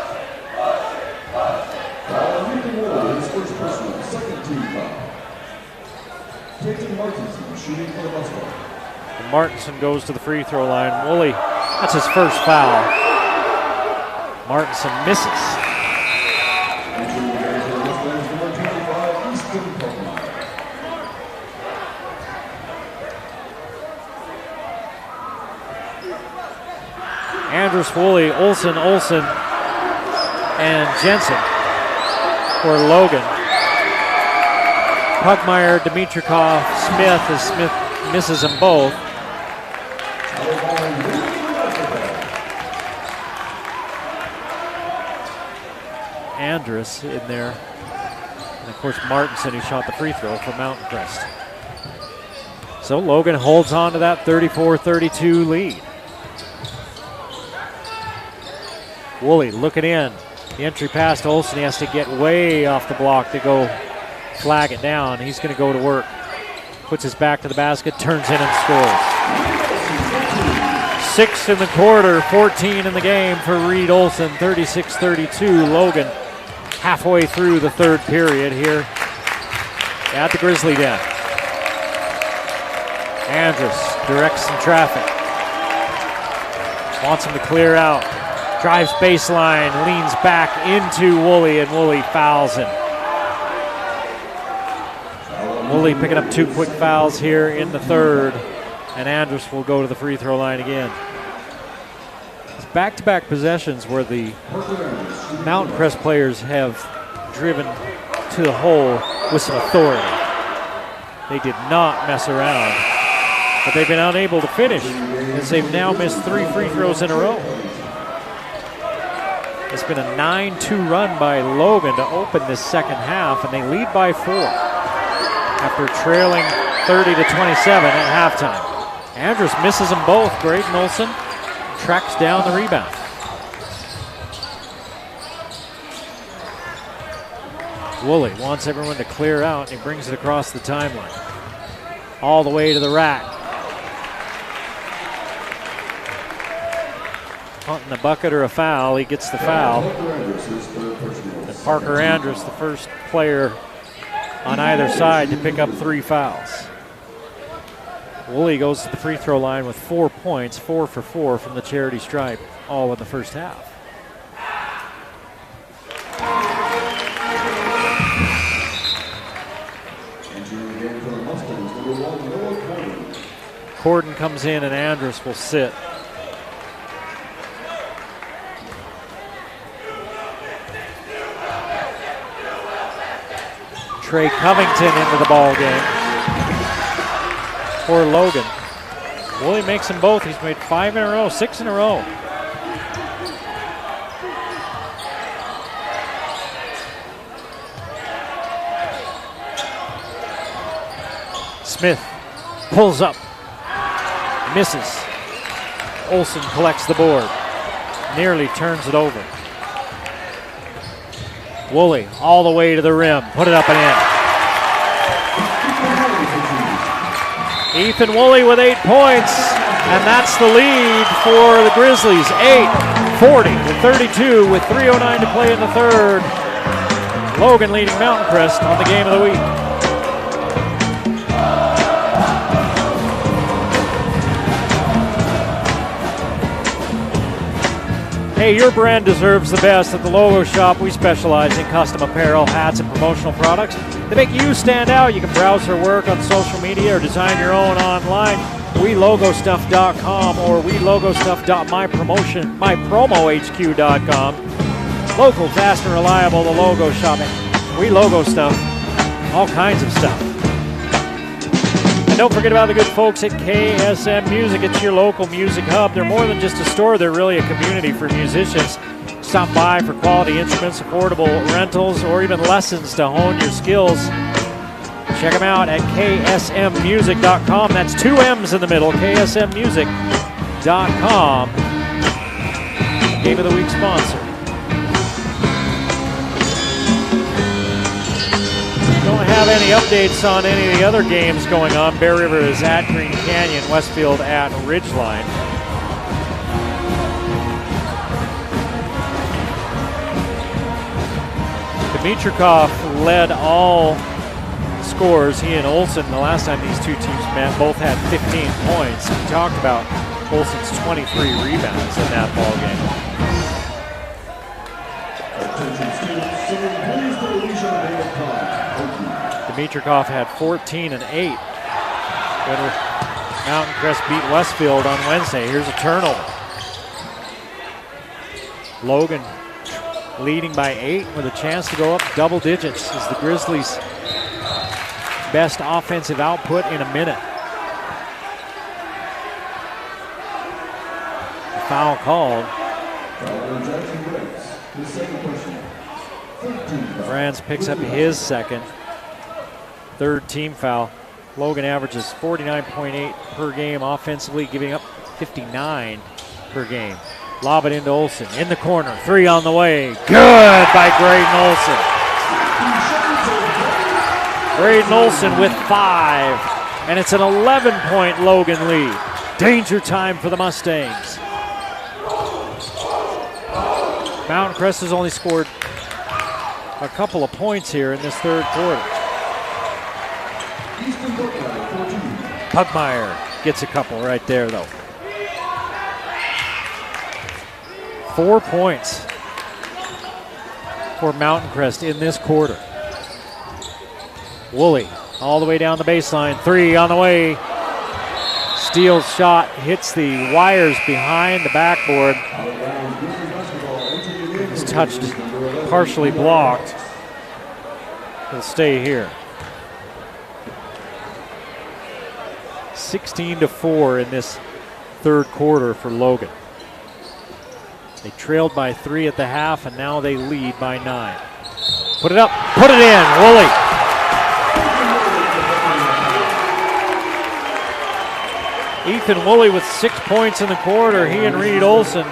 And Martinson goes to the free throw line. Woolley, that's his first foul. Martinson misses. Andrus, Woolley, Olson, and Jensen for Logan. Puckmeyer, Dimitrikov, Smith, as Smith misses them both. Andrus in there. And of course Martinson, who shot the free throw for Mountain Crest. So Logan holds on to that 34-32 lead. Woolley looking in. The entry pass to Olson. He has to get way off the block to go flag it down. He's going to go to work. Puts his back to the basket, turns in and scores. 6 in the quarter, 14 in the game for Reed Olson. 36-32. Logan halfway through the third period here at the Grizzly Den. Andrus directs some traffic. Wants him to clear out. Drives baseline, leans back into Woolley, and Woolley fouls him. Woolley picking up 2 quick fouls here in the third, and Andrus will go to the free throw line again. It's back-to-back possessions where the Mountain Crest players have driven to the hole with some authority. They did not mess around, but they've been unable to finish as they've now missed 3 free throws in a row. It's been a 9-2 run by Logan to open this second half, and they lead by 4 after trailing 30-27 at halftime. Andrus misses them both. Graydon Olson tracks down the rebound. Woolley wants everyone to clear out, and he brings it across the timeline. All the way to the rack. Punt in the bucket or a foul. He gets the foul. And Parker Andrus, the first player on either side to pick up 3 fouls. Woolley goes to the free throw line with 4 points, 4 for 4 from the charity stripe, all in the first half. Corden comes in and Andrus will sit. Trey Covington into the ball game for Logan. Woolley makes them both. He's made 5 in a row, 6 in a row. Smith pulls up, misses. Olsen collects the board, nearly turns it over. Woolley all the way to the rim, put it up and in. Ethan Woolley with 8 points, and that's the lead for the Grizzlies. 40-32 with 3:09 to play in the third. Logan leading Mountain Crest on the game of the week. Hey, your brand deserves the best. At the Logo Shop, we specialize in custom apparel, hats, and promotional products that make you stand out. You can browse our work on social media or design your own online. WeLogoStuff.com or WeLogoStuff.mypromohq.com. Local, fast, and reliable, the Logo Shop. We Logo Stuff, all kinds of stuff. And don't forget about the good folks at KSM Music. It's your local music hub. They're more than just a store. They're really a community for musicians. Stop by for quality instruments, affordable rentals, or even lessons to hone your skills. Check them out at ksmmusic.com. That's 2 M's in the middle, ksmmusic.com. Game of the Week sponsor. Don't have any updates on any of the other games going on. Bear River is at Green Canyon, Westfield at Ridgeline. Dimitrikov led all scores. He and Olsen, the last time these two teams met, both had 15 points. We talked about Olsen's 23 rebounds in that ball game. Dimitrikov had 14 and 8. Mountain Crest beat Westfield on Wednesday. Here's a turnover. Logan leading by 8 with a chance to go up double digits as the Grizzlies' best offensive output in a minute. A foul called. Franz picks up his second. Third team foul. Logan averages 49.8 per game offensively, giving up 59 per game. Lob it into Olsen. In the corner. 3 on the way. Good by Graydon Olsen. Graydon Olsen with 5. And it's an 11-point Logan lead. Danger time for the Mustangs. Mountain Crest has only scored a couple of points here in this third quarter. Pugmire gets a couple right there, though. 4 points for Mountain Crest in this quarter. Woolley all the way down the baseline. 3 on the way. Steele's shot hits the wires behind the backboard. It's touched, partially blocked. It'll stay here. 16-4 in this third quarter for Logan. They trailed by 3 at the half, and now they lead by 9. Put it up, put it in, Woolley. Ethan Woolley with 6 points in the quarter. He and Reed Olsen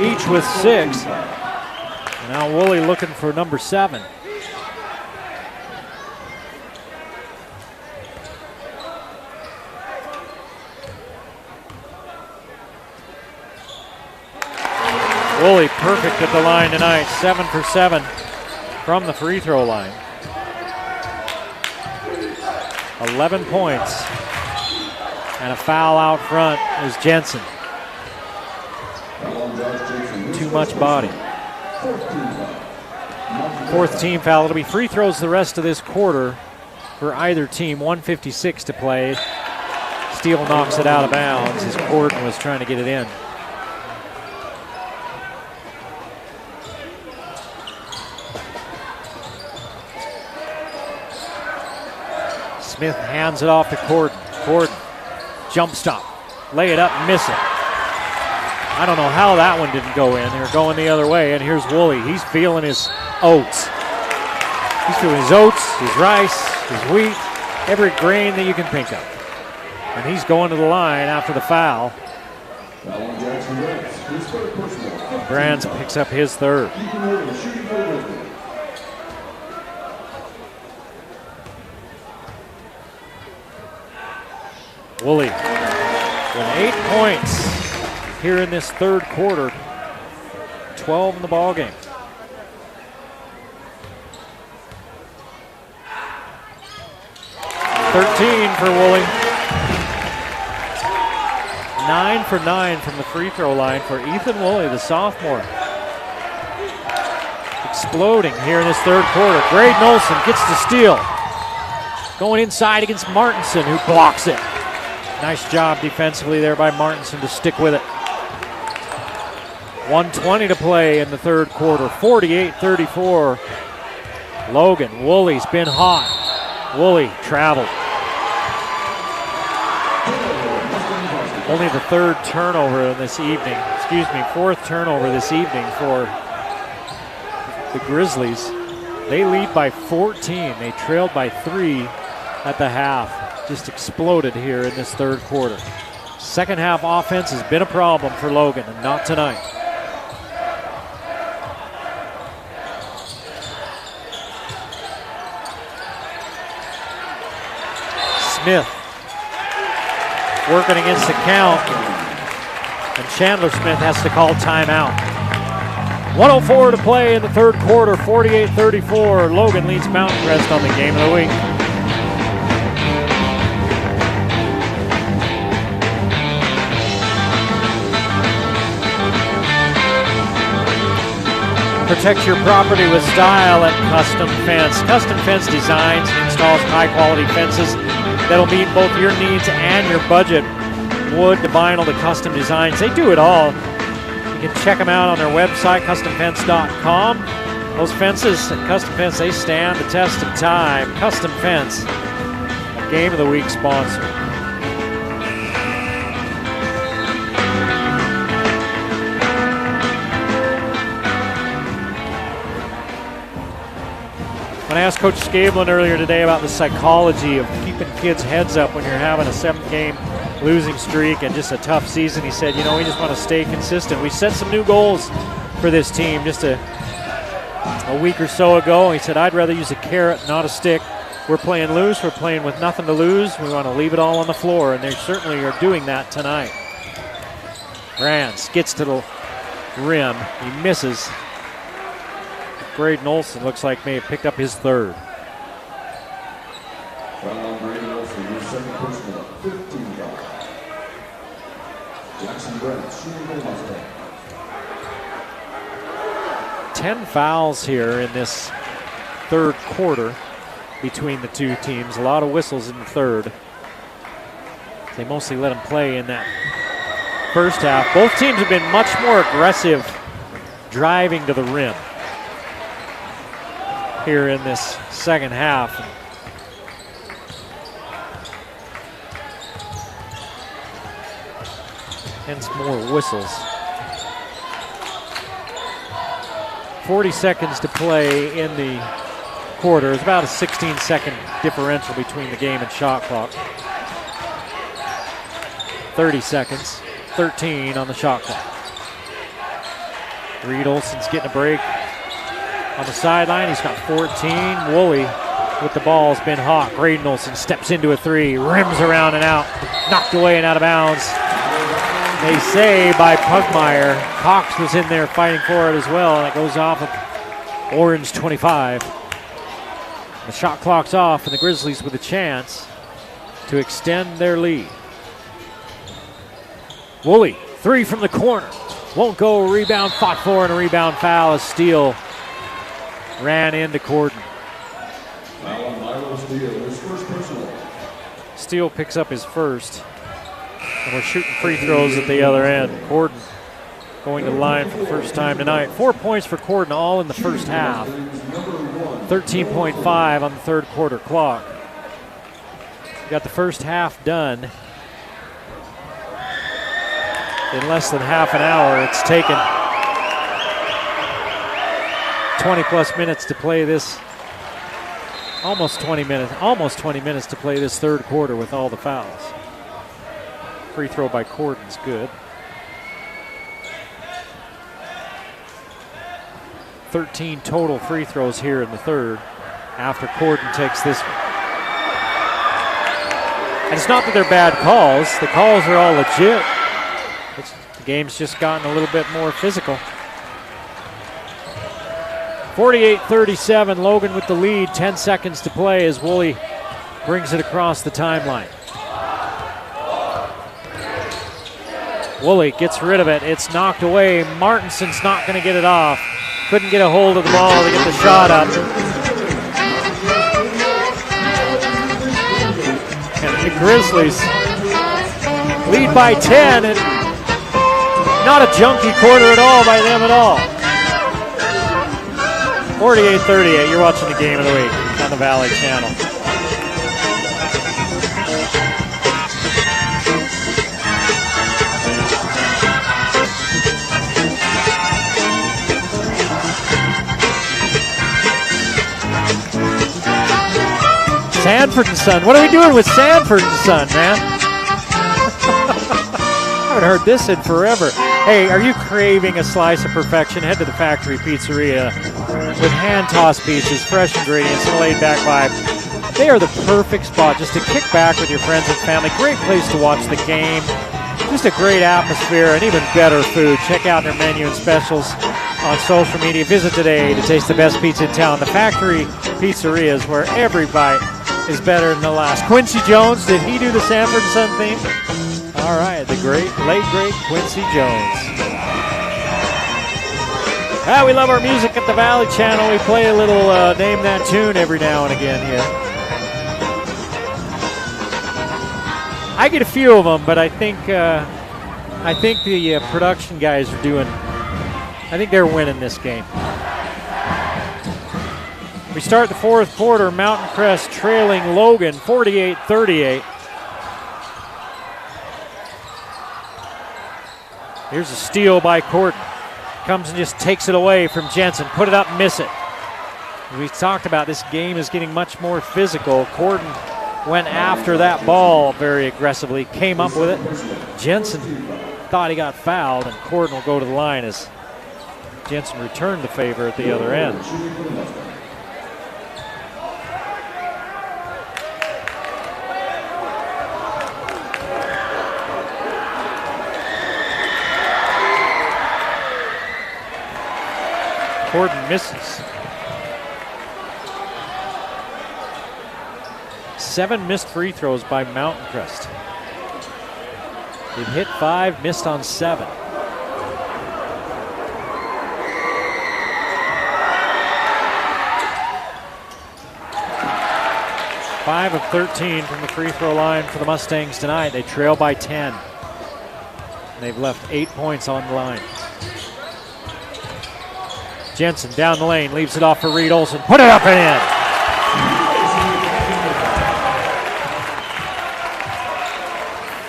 each with 6. And now Woolley looking for number 7. Woolley perfect at the line tonight, 7 for 7 from the free throw line. 11 points. And a foul out front is Jensen. Too much body. Fourth team foul. It'll be free throws the rest of this quarter for either team. 1:56 to play. Steele knocks it out of bounds as Gordon was trying to get it in. Smith hands it off to Gordon. Gordon, jump stop, lay it up, miss it. I don't know how that one didn't go in. They're going the other way, and here's Woolley. He's feeling his oats. He's feeling his oats, his rice, his wheat, every grain that you can think of. And he's going to the line after the foul. Brands picks up his third. Woolley with 8 points here in this third quarter. 12 in the ball game. $13 for Woolley. 9 for 9 from the free throw line for Ethan Woolley, the sophomore. Exploding here in this third quarter. Graydon Olson gets the steal. Going inside against Martinson, who blocks it. Nice job defensively there by Martinson to stick with it. 1:20 to play in the third quarter. 48-34. Logan. Woolley's been hot. Woolley traveled. Only the third turnover this evening. Fourth turnover this evening for the Grizzlies. They lead by 14. They trailed by 3 at the half. Just exploded here in this third quarter. Second half offense has been a problem for Logan, and not tonight. Smith working against the count, and Chandler Smith has to call timeout. 1:04 to play in the third quarter, 48-34. Logan leads Mountain Crest on the game of the week. Protect your property with style at Custom Fence. Custom Fence designs and installs high-quality fences that'll meet both your needs and your budget. Wood to vinyl to custom designs, they do it all. You can check them out on their website, customfence.com. Those fences at Custom Fence, they stand the test of time. Custom Fence, a Game of the Week sponsor. When I asked Coach Scablin earlier today about the psychology of keeping kids' heads up when you're having a 7-game losing streak and just a tough season, he said, we just want to stay consistent. We set some new goals for this team just a week or so ago. He said, I'd rather use a carrot, not a stick. We're playing loose. We're playing with nothing to lose. We want to leave it all on the floor, and they certainly are doing that tonight. Brands gets to the rim. He misses. Graydon Olson looks like may have picked up his third. Graydon Olson, your second personal, 15 foul. Jackson Brent, shooting goal Mustang. 10 fouls here in this third quarter between the two teams. A lot of whistles in the third. They mostly let them play in that first half. Both teams have been much more aggressive driving to the rim here in this second half. Hence more whistles. 40 seconds to play in the quarter. It's about a 16-second differential between the game and shot clock. 30 seconds, 13 on the shot clock. Reed Olson's getting a break on the sideline. He's got 14. Woolley with the ball has been hot. Graydon Olson steps into a three, rims around and out, knocked away and out of bounds. They say by Pugmire, Cox was in there fighting for it as well, and it goes off of Orange 25. The shot clock's off, and the Grizzlies with a chance to extend their lead. Woolley, 3 from the corner. Won't go, rebound fought for, and a rebound foul as Steele ran into Corden. Steele picks up his first, and we're shooting free throws at the other end. Corden going to the line for the first time tonight. 4 points for Corden, all in the first half. 13.5 on the third quarter clock. Got the first half done in less than half an hour. It's taken 20 plus minutes to play this. Almost 20 minutes to play this third quarter with all the fouls. Free throw by Corden's good. 13 total free throws here in the third after Corden takes this one. And it's not that they're bad calls. The calls are all legit. The game's just gotten a little bit more physical. 48-37, Logan with the lead. 10 seconds to play as Woolley brings it across the timeline. Woolley gets rid of it. It's knocked away. Martinson's not going to get it off. Couldn't get a hold of the ball to get the shot up. And the Grizzlies lead by 10, and not a junky quarter at all by them at all. 48-38, you're watching the game of the week on the Valley Channel. Sanford and Son. What are we doing with Sanford and Son, man? I haven't heard this in forever. Hey, are you craving a slice of perfection? Head to the Factory Pizzeria with hand-tossed pizzas, fresh ingredients, and a laid-back vibe. They are the perfect spot just to kick back with your friends and family. Great place to watch the game. Just a great atmosphere and even better food. Check out their menu and specials on social media. Visit today to taste the best pizza in town. The Factory Pizzeria is where every bite is better than the last. Quincy Jones, did he do the Sanford and Son theme? All right, the late great Quincy Jones. We love our music at the Valley Channel. We play a little Name That Tune every now and again here. I get a few of them, but I think the production guys are doing. I think they're winning this game. We start the fourth quarter. Mountain Crest trailing Logan 48-38. Here's a steal by Corden. Comes and just takes it away from Jensen. Put it up, miss it. We talked about this game is getting much more physical. Corden went after that ball very aggressively, came up with it. Jensen thought he got fouled, and Corden will go to the line as Jensen returned the favor at the other end. Corden misses. 7 missed free throws by Mountain Crest. They've hit 5, missed on 7. Five of 13 from the free throw line for the Mustangs tonight. They trail by 10. And they've left 8 points on the line. Jensen down the lane, leaves it off for Reed Olson. Put it up and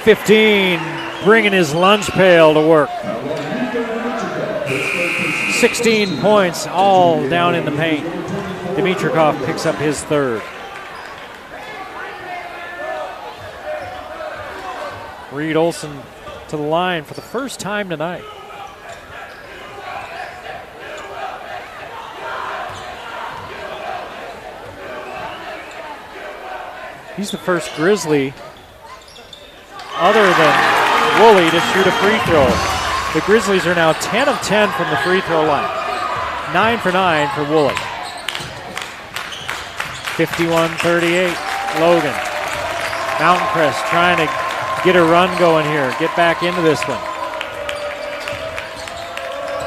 in. $15, bringing his lunch pail to work. 16 points, all down in the paint. Dimitrikov picks up his third. Reed Olson to the line for the first time tonight. He's the first Grizzly, other than Woolley to shoot a free throw. The Grizzlies are now 10 of 10 from the free throw line. 9 for 9 for Woolley. 51-38, Logan. Mountain Crest trying to get a run going here, get back into this one.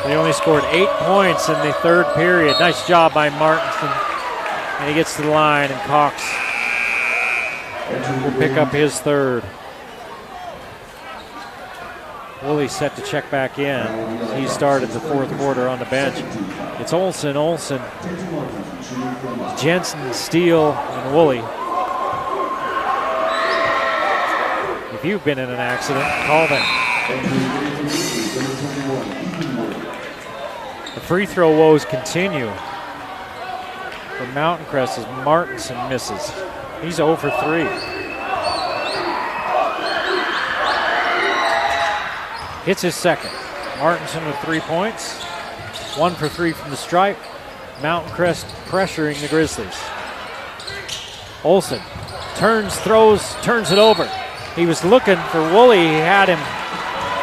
They only scored 8 points in the third period. Nice job by Martinson. And he gets to the line, and Cox will pick up his third. Woolley set to check back in. He started the fourth quarter on the bench. It's Olsen, Jensen, Steele, and Woolley. If you've been in an accident, call them. The free throw woes continue for Mountain Crest as Martinson misses. He's 0 for 3. Hits his second. Martinson with 3 points. 1 for 3 from the stripe. Mountain Crest pressuring the Grizzlies. Olsen turns, throws, turns it over. He was looking for Woolley. He had him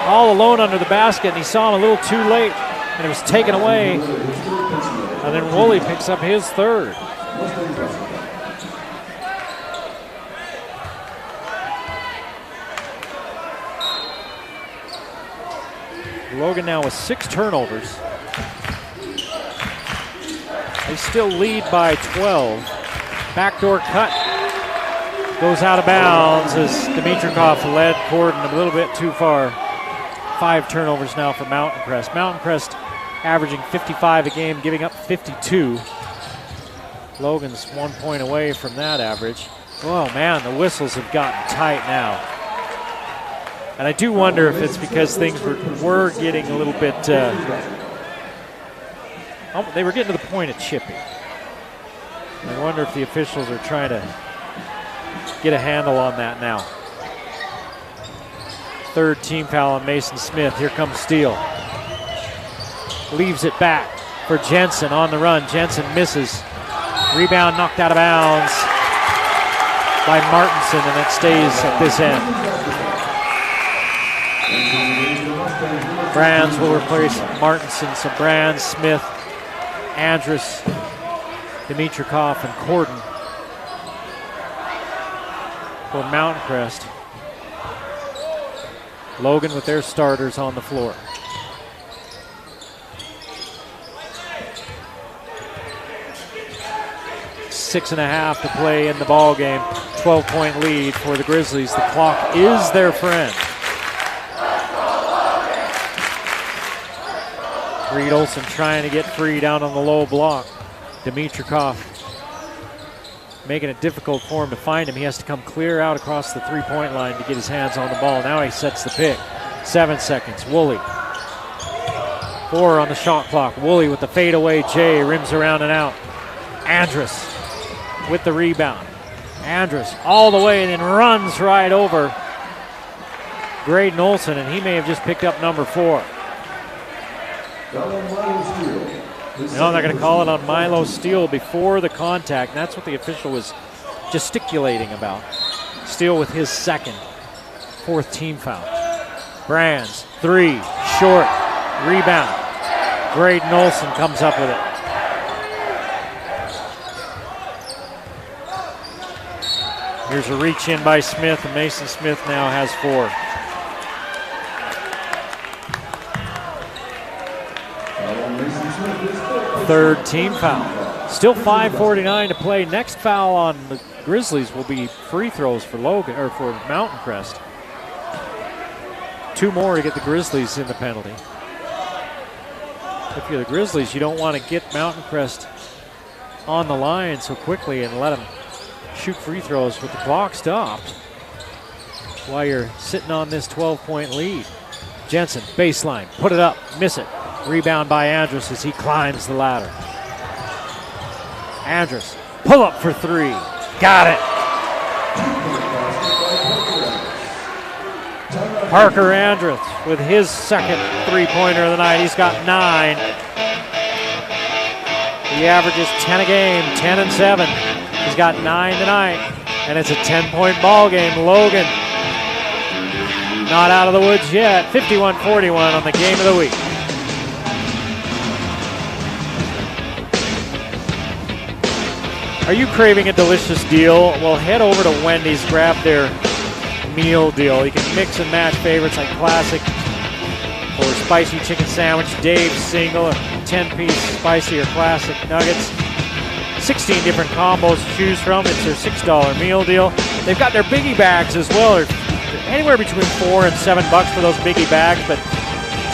all alone under the basket, and he saw him a little too late, and it was taken away. And then Woolley picks up his third. Logan now with 6 turnovers. They still lead by 12. Backdoor cut goes out of bounds as Dimitrikov led Corden a little bit too far. 5 turnovers now for Mountain Crest. Mountain Crest averaging 55 a game, giving up 52. Logan's 1 point away from that average. Oh man, the whistles have gotten tight now. And I do wonder if it's because things were getting a little bit, they were getting to the point of chipping. I wonder if the officials are trying to get a handle on that now. Third team foul on Mason Smith. Here comes Steele. Leaves it back for Jensen on the run. Jensen misses. Rebound knocked out of bounds by Martinson, and it stays at this end. Brands will replace Martinson. So Brands, Smith, Andrus, Dimitrikov, and Corden for Mountain Crest. Logan with their starters on the floor. Six and a half to play in the ball game. 12-point lead for the Grizzlies. The clock is their friend. Reed Olsen trying to get free down on the low block. Dimitrikov making it difficult for him to find him. He has to come clear out across the three-point line to get his hands on the ball. Now he sets the pick. 7 seconds. Woolley. 4 on the shot clock. Woolley with the fadeaway J, rims around and out. Andrus with the rebound. Andrus all the way and then runs right over Graydon Olsen, and he may have just picked up number 4. No, they're going to call it on Milo Steele before the contact. And that's what the official was gesticulating about. Steele with his second, 4th team foul. Brands, 3, short, rebound. Graydon Olsen comes up with it. Here's a reach in by Smith, and Mason Smith now has 4. Third team foul. Still 5:49 to play. Next foul on the Grizzlies will be free throws for Logan or for Mountain Crest. 2 more to get the Grizzlies in the penalty. If you're the Grizzlies, you don't want to get Mountain Crest on the line so quickly and let them shoot free throws with the clock stopped while you're sitting on this 12-point lead. Jensen, baseline, put it up, miss it. Rebound by Andrus as he climbs the ladder. Andrus, pull up for 3. Got it. Parker Andrus with his second three-pointer of the night. He's got 9. He averages 10 a game, 10 and 7. He's got 9 tonight, and it's a 10-point ball game. Logan not out of the woods yet. 51-41 on the game of the week. Are you craving a delicious deal? Well, head over to Wendy's, grab their meal deal. You can mix and match favorites like classic or spicy chicken sandwich, Dave's single, a 10-piece spicy or classic nuggets. 16 different combos to choose from. It's their $6 meal deal. They've got their biggie bags as well. They're anywhere between $4 and $7 for those biggie bags, but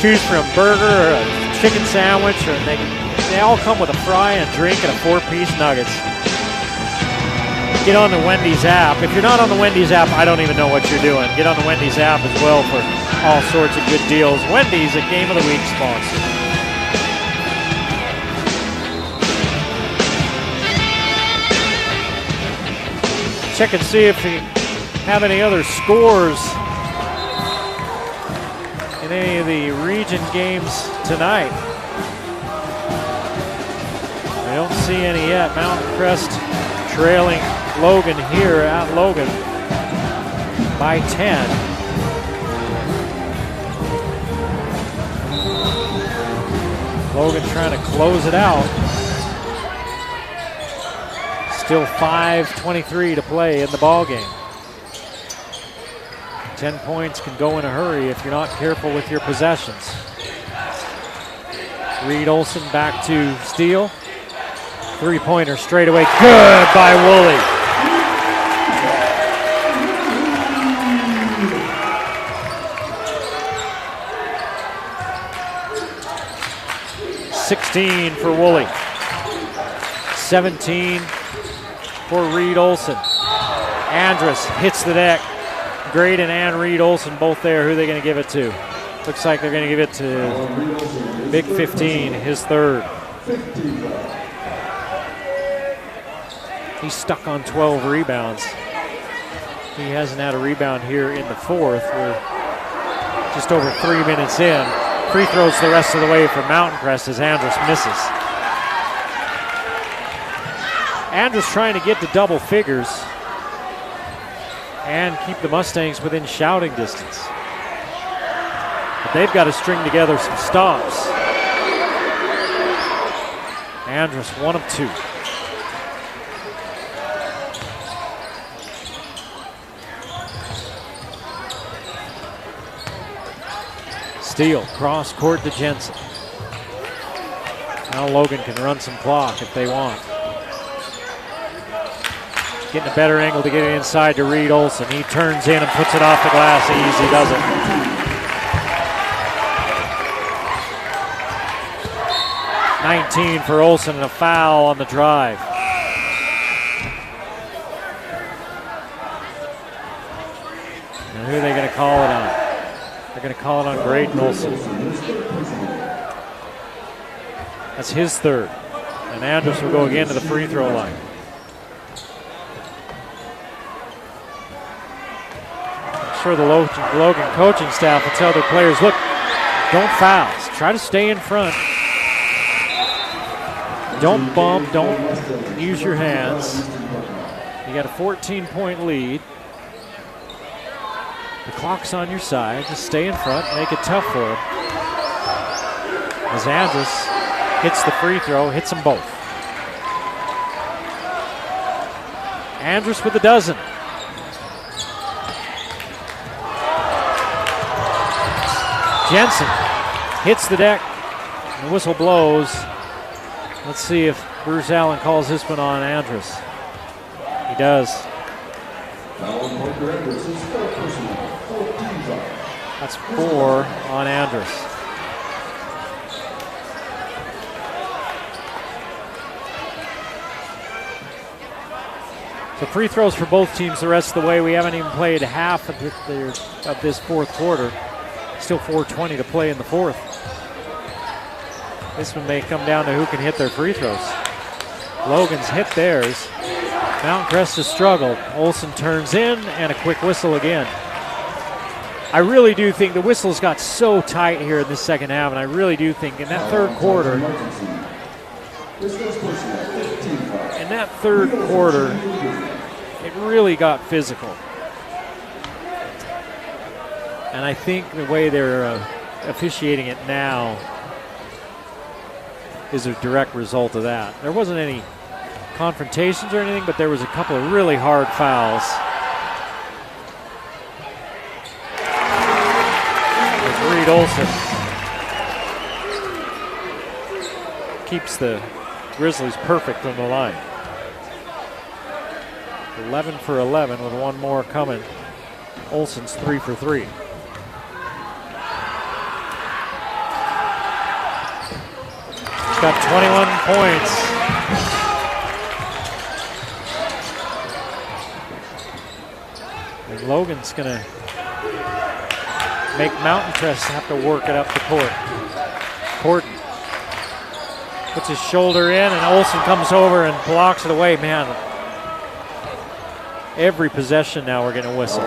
choose from burger or a chicken sandwich, or they all come with a fry and a drink and a 4-piece nuggets. Get on the Wendy's app. If you're not on the Wendy's app, I don't even know what you're doing. Get on the Wendy's app as well for all sorts of good deals. Wendy's, a Game of the Week sponsor. Check and see if we have any other scores in any of the region games tonight. I don't see any yet. Mountain Crest trailing Logan here at Logan by 10. Logan trying to close it out. Still 5:23 to play in the ball game. 10 points can go in a hurry if you're not careful with your possessions. Reed Olson back to Steele. Three-pointer straight away. Good by Woolley. $16 for Woolley. 17 for Reed Olson. Andrus hits the deck. Graydon and Reed Olson both there. Who are they going to give it to? Looks like they're going to give it to Big 15, his third. He's stuck on 12 rebounds. He hasn't had a rebound here in the fourth. We're just over 3 minutes in. Free throws the rest of the way for Mountain Crest as Andrus misses. Andrus trying to get to double figures and keep the Mustangs within shouting distance. But they've got to string together some stops. Andrus 1 of 2. Steele, cross court to Jensen. Now Logan can run some clock if they want. Getting a better angle to get it inside to Reed Olson. He turns in and puts it off the glass. Easy does it. 19 for Olson and a foul on the drive. And who are they going to call it on? They're going to call it on Graydon Olson. That's his third. And Andrus will go again to the free throw line. I'm sure the Logan coaching staff will tell their players, look, don't foul. Try to stay in front. Don't bump. Don't use your hands. You got a 14-point lead. The clock's on your side. Just stay in front. Make it tough for him. As Andrus hits the free throw, hits them both. Andrus with a dozen. Jensen hits the deck. The whistle blows. Let's see if Bruce Allen calls this one on Andrus. He does. That's 4 on Andrus. So free throws for both teams the rest of the way. We haven't even played half of this fourth quarter. Still 4:20 to play in the fourth. This one may come down to who can hit their free throws. Logan's hit theirs. Mountain Crest has struggled. Olson turns in and a quick whistle again. I really do think the whistles got so tight here in this second half, and I really do think in that third quarter, it really got physical. And I think the way they're officiating it now is a direct result of that. There wasn't any confrontations or anything, but there was a couple of really hard fouls. Reed Olson keeps the Grizzlies perfect from the line. 11 for 11 with one more coming. Olsen's 3 for 3. He's got 21 points. And Logan's going to make Mountain Crest have to work it up the court. Horton puts his shoulder in, and Olsen comes over and blocks it away. Man, every possession now we're going to whistle.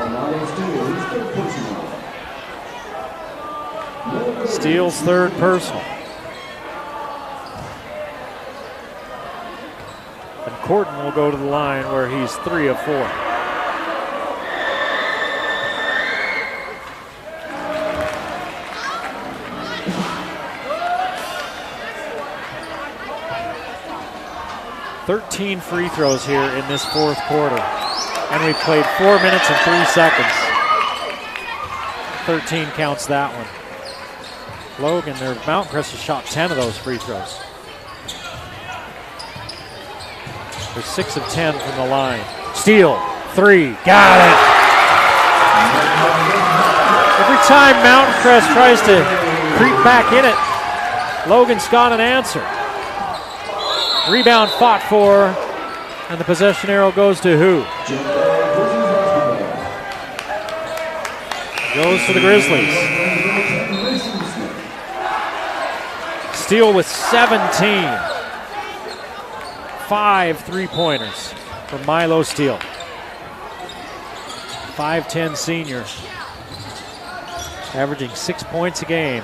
Steele's third personal. And Horton will go to the line where he's 3 of 4. .13 free throws here in this fourth quarter. And we've played 4 minutes and 3 seconds. 13 counts that one. Logan, their Mountain Crest has shot 10 of those free throws. They're 6 of 10 from the line. Steele, 3, got it. Every time Mountain Crest tries to creep back in it, Logan's got an answer. Rebound fought for, and the possession arrow goes to who? Goes to the Grizzlies. Steele with 17. 5 3-pointers from Milo Steele. 5'10" senior. Averaging 6 points a game.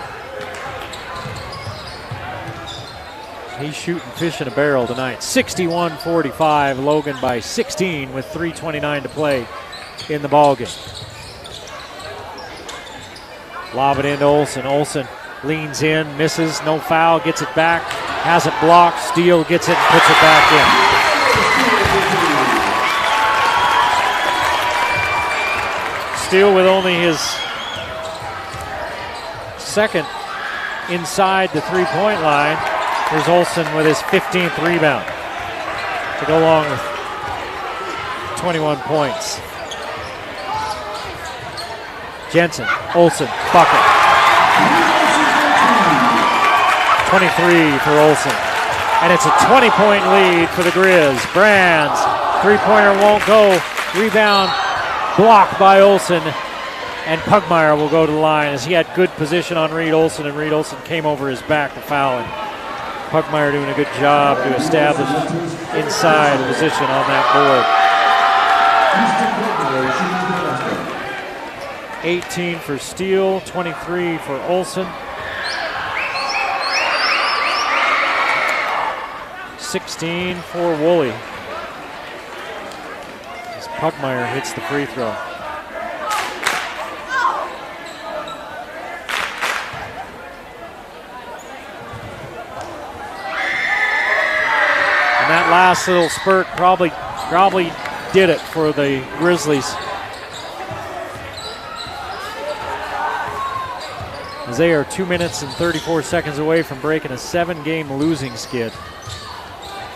He's shooting fish in a barrel tonight. 61-45, Logan by 16 with 3:29 to play in the ballgame. Lob it into Olsen. Olsen leans in, misses, no foul, gets it back, has it blocked. Steele gets it and puts it back in. Steele with only his second inside the three-point line. Here's Olsen with his 15th rebound to go along with 21 points. Jensen, Olsen, bucket. 23 for Olsen. And it's a 20-point lead for the Grizz. Brands, three-pointer won't go. Rebound blocked by Olsen. And Pugmire will go to the line as he had good position on Reed Olsen, and Reed Olsen came over his back to foul him. Pugmire doing a good job to establish inside position on that board. 18 for Steele, 23 for Olsen. 16 for Woolley. As Pugmire hits the free throw. And that last little spurt probably did it for the Grizzlies. As they are 2 minutes and 34 seconds away from breaking a 7-game losing skid.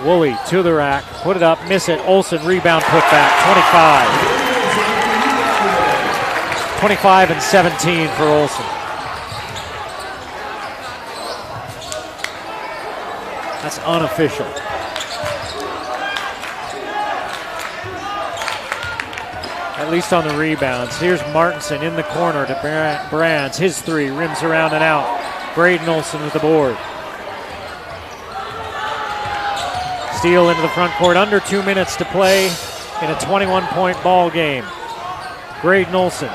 Woolley to the rack, put it up, miss it. Olsen rebound, put back, 25. 25 and 17 for Olsen. That's unofficial. At least on the rebounds. Here's Martinson in the corner to Brands. His three rims around and out. Braden Olsen with the board. Steele into the front court. Under 2 minutes to play in a 21-point ball game. Braden Olsen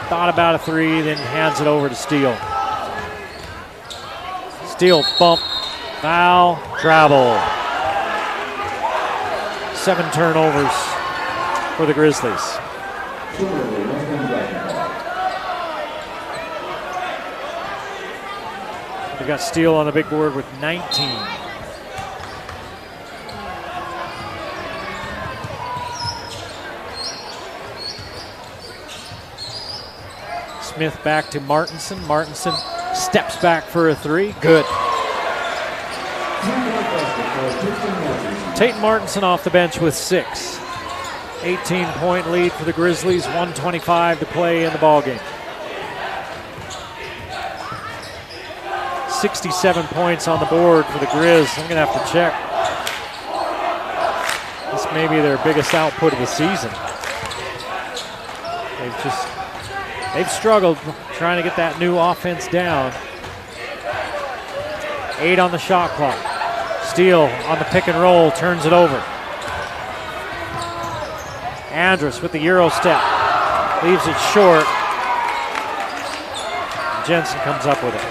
thought about a three, then hands it over to Steele. Steele bump, foul, travel. 7 turnovers for the Grizzlies. We got Steele on the big board with 19. Smith back to Martinson. Martinson steps back for a three. Good. Tate Martinson off the bench with 6. 18-point lead for the Grizzlies. 1:25 to play in the ballgame. 67 points on the board for the Grizz. I'm going to have to check. This may be their biggest output of the season. They've struggled trying to get that new offense down. 8 on the shot clock. Steele on the pick and roll, turns it over. Andrus with the Euro step. Leaves it short. Jensen comes up with it.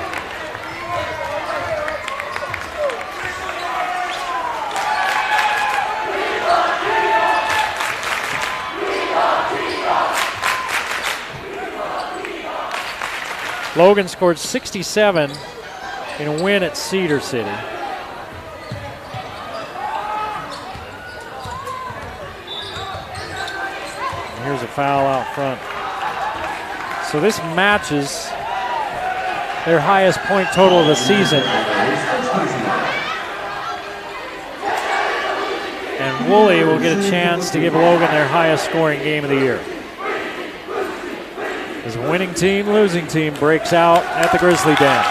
Logan scored 67 in a win at Cedar City. And here's a foul out front. So this matches their highest point total of the season. And Woolley will get a chance to give Logan their highest scoring game of the year. As a winning team, losing team breaks out at the Grizzly Den.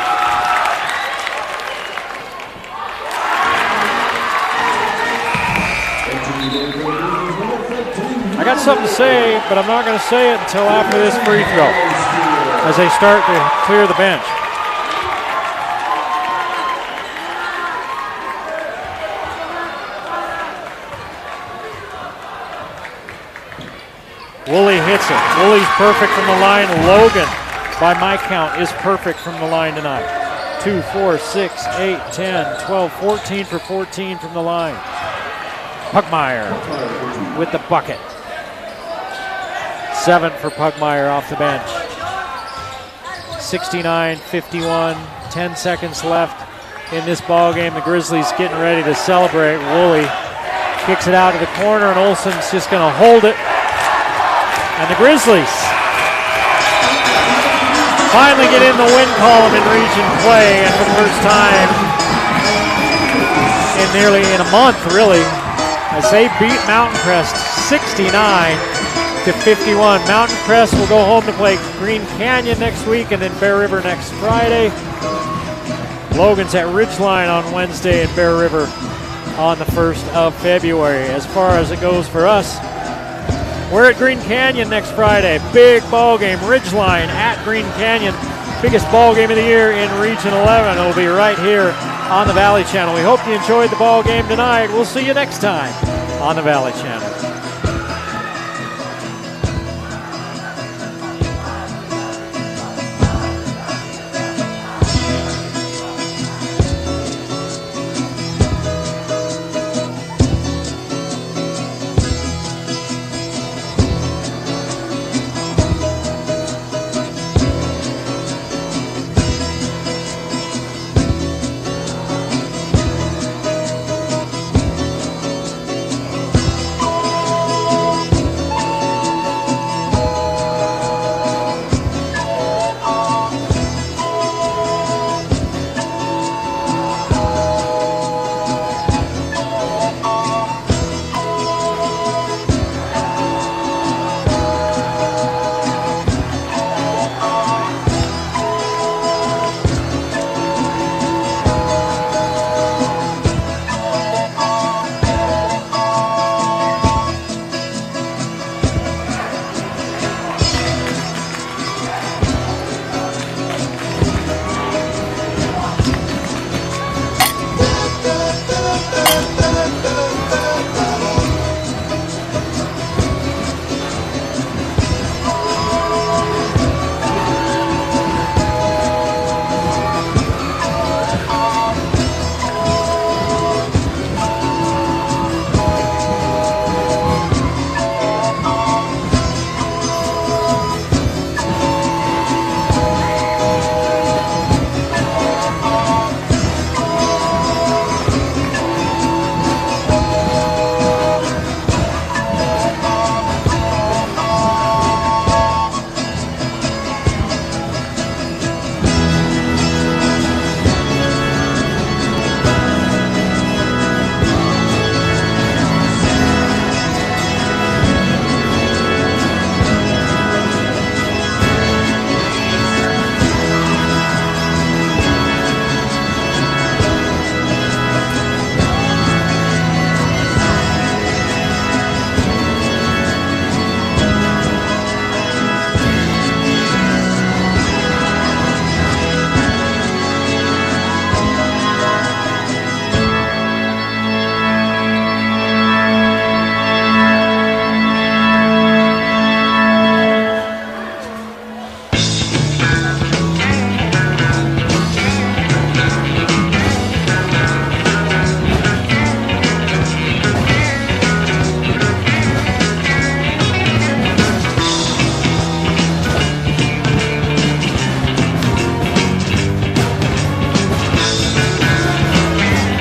I got something to say, but I'm not going to say it until after this free throw, as they start to clear the bench. Woolley hits it. Woolley's perfect from the line. Logan, by my count, is perfect from the line tonight. 2, 4, 6, 8, 10, 12, 14 for 14 from the line. Pugmire with the bucket. 7 for Pugmire off the bench. 69-51, 10 seconds left in this ball game. The Grizzlies getting ready to celebrate. Woolley kicks it out to the corner, and Olsen's just going to hold it. And the Grizzlies finally get in the win column in region play, and for the first time in a month, really, as they beat Mountain Crest 69-51. Mountain Crest will go home to play Green Canyon next week, and then Bear River next Friday. Logan's at Ridgeline on Wednesday, and Bear River on the 1st of February. As far as it goes for us, we're at Green Canyon next Friday. Big ball game. Ridgeline at Green Canyon. Biggest ball game of the year in Region 11. It'll be right here on the Valley Channel. We hope you enjoyed the ball game tonight. We'll see you next time on the Valley Channel.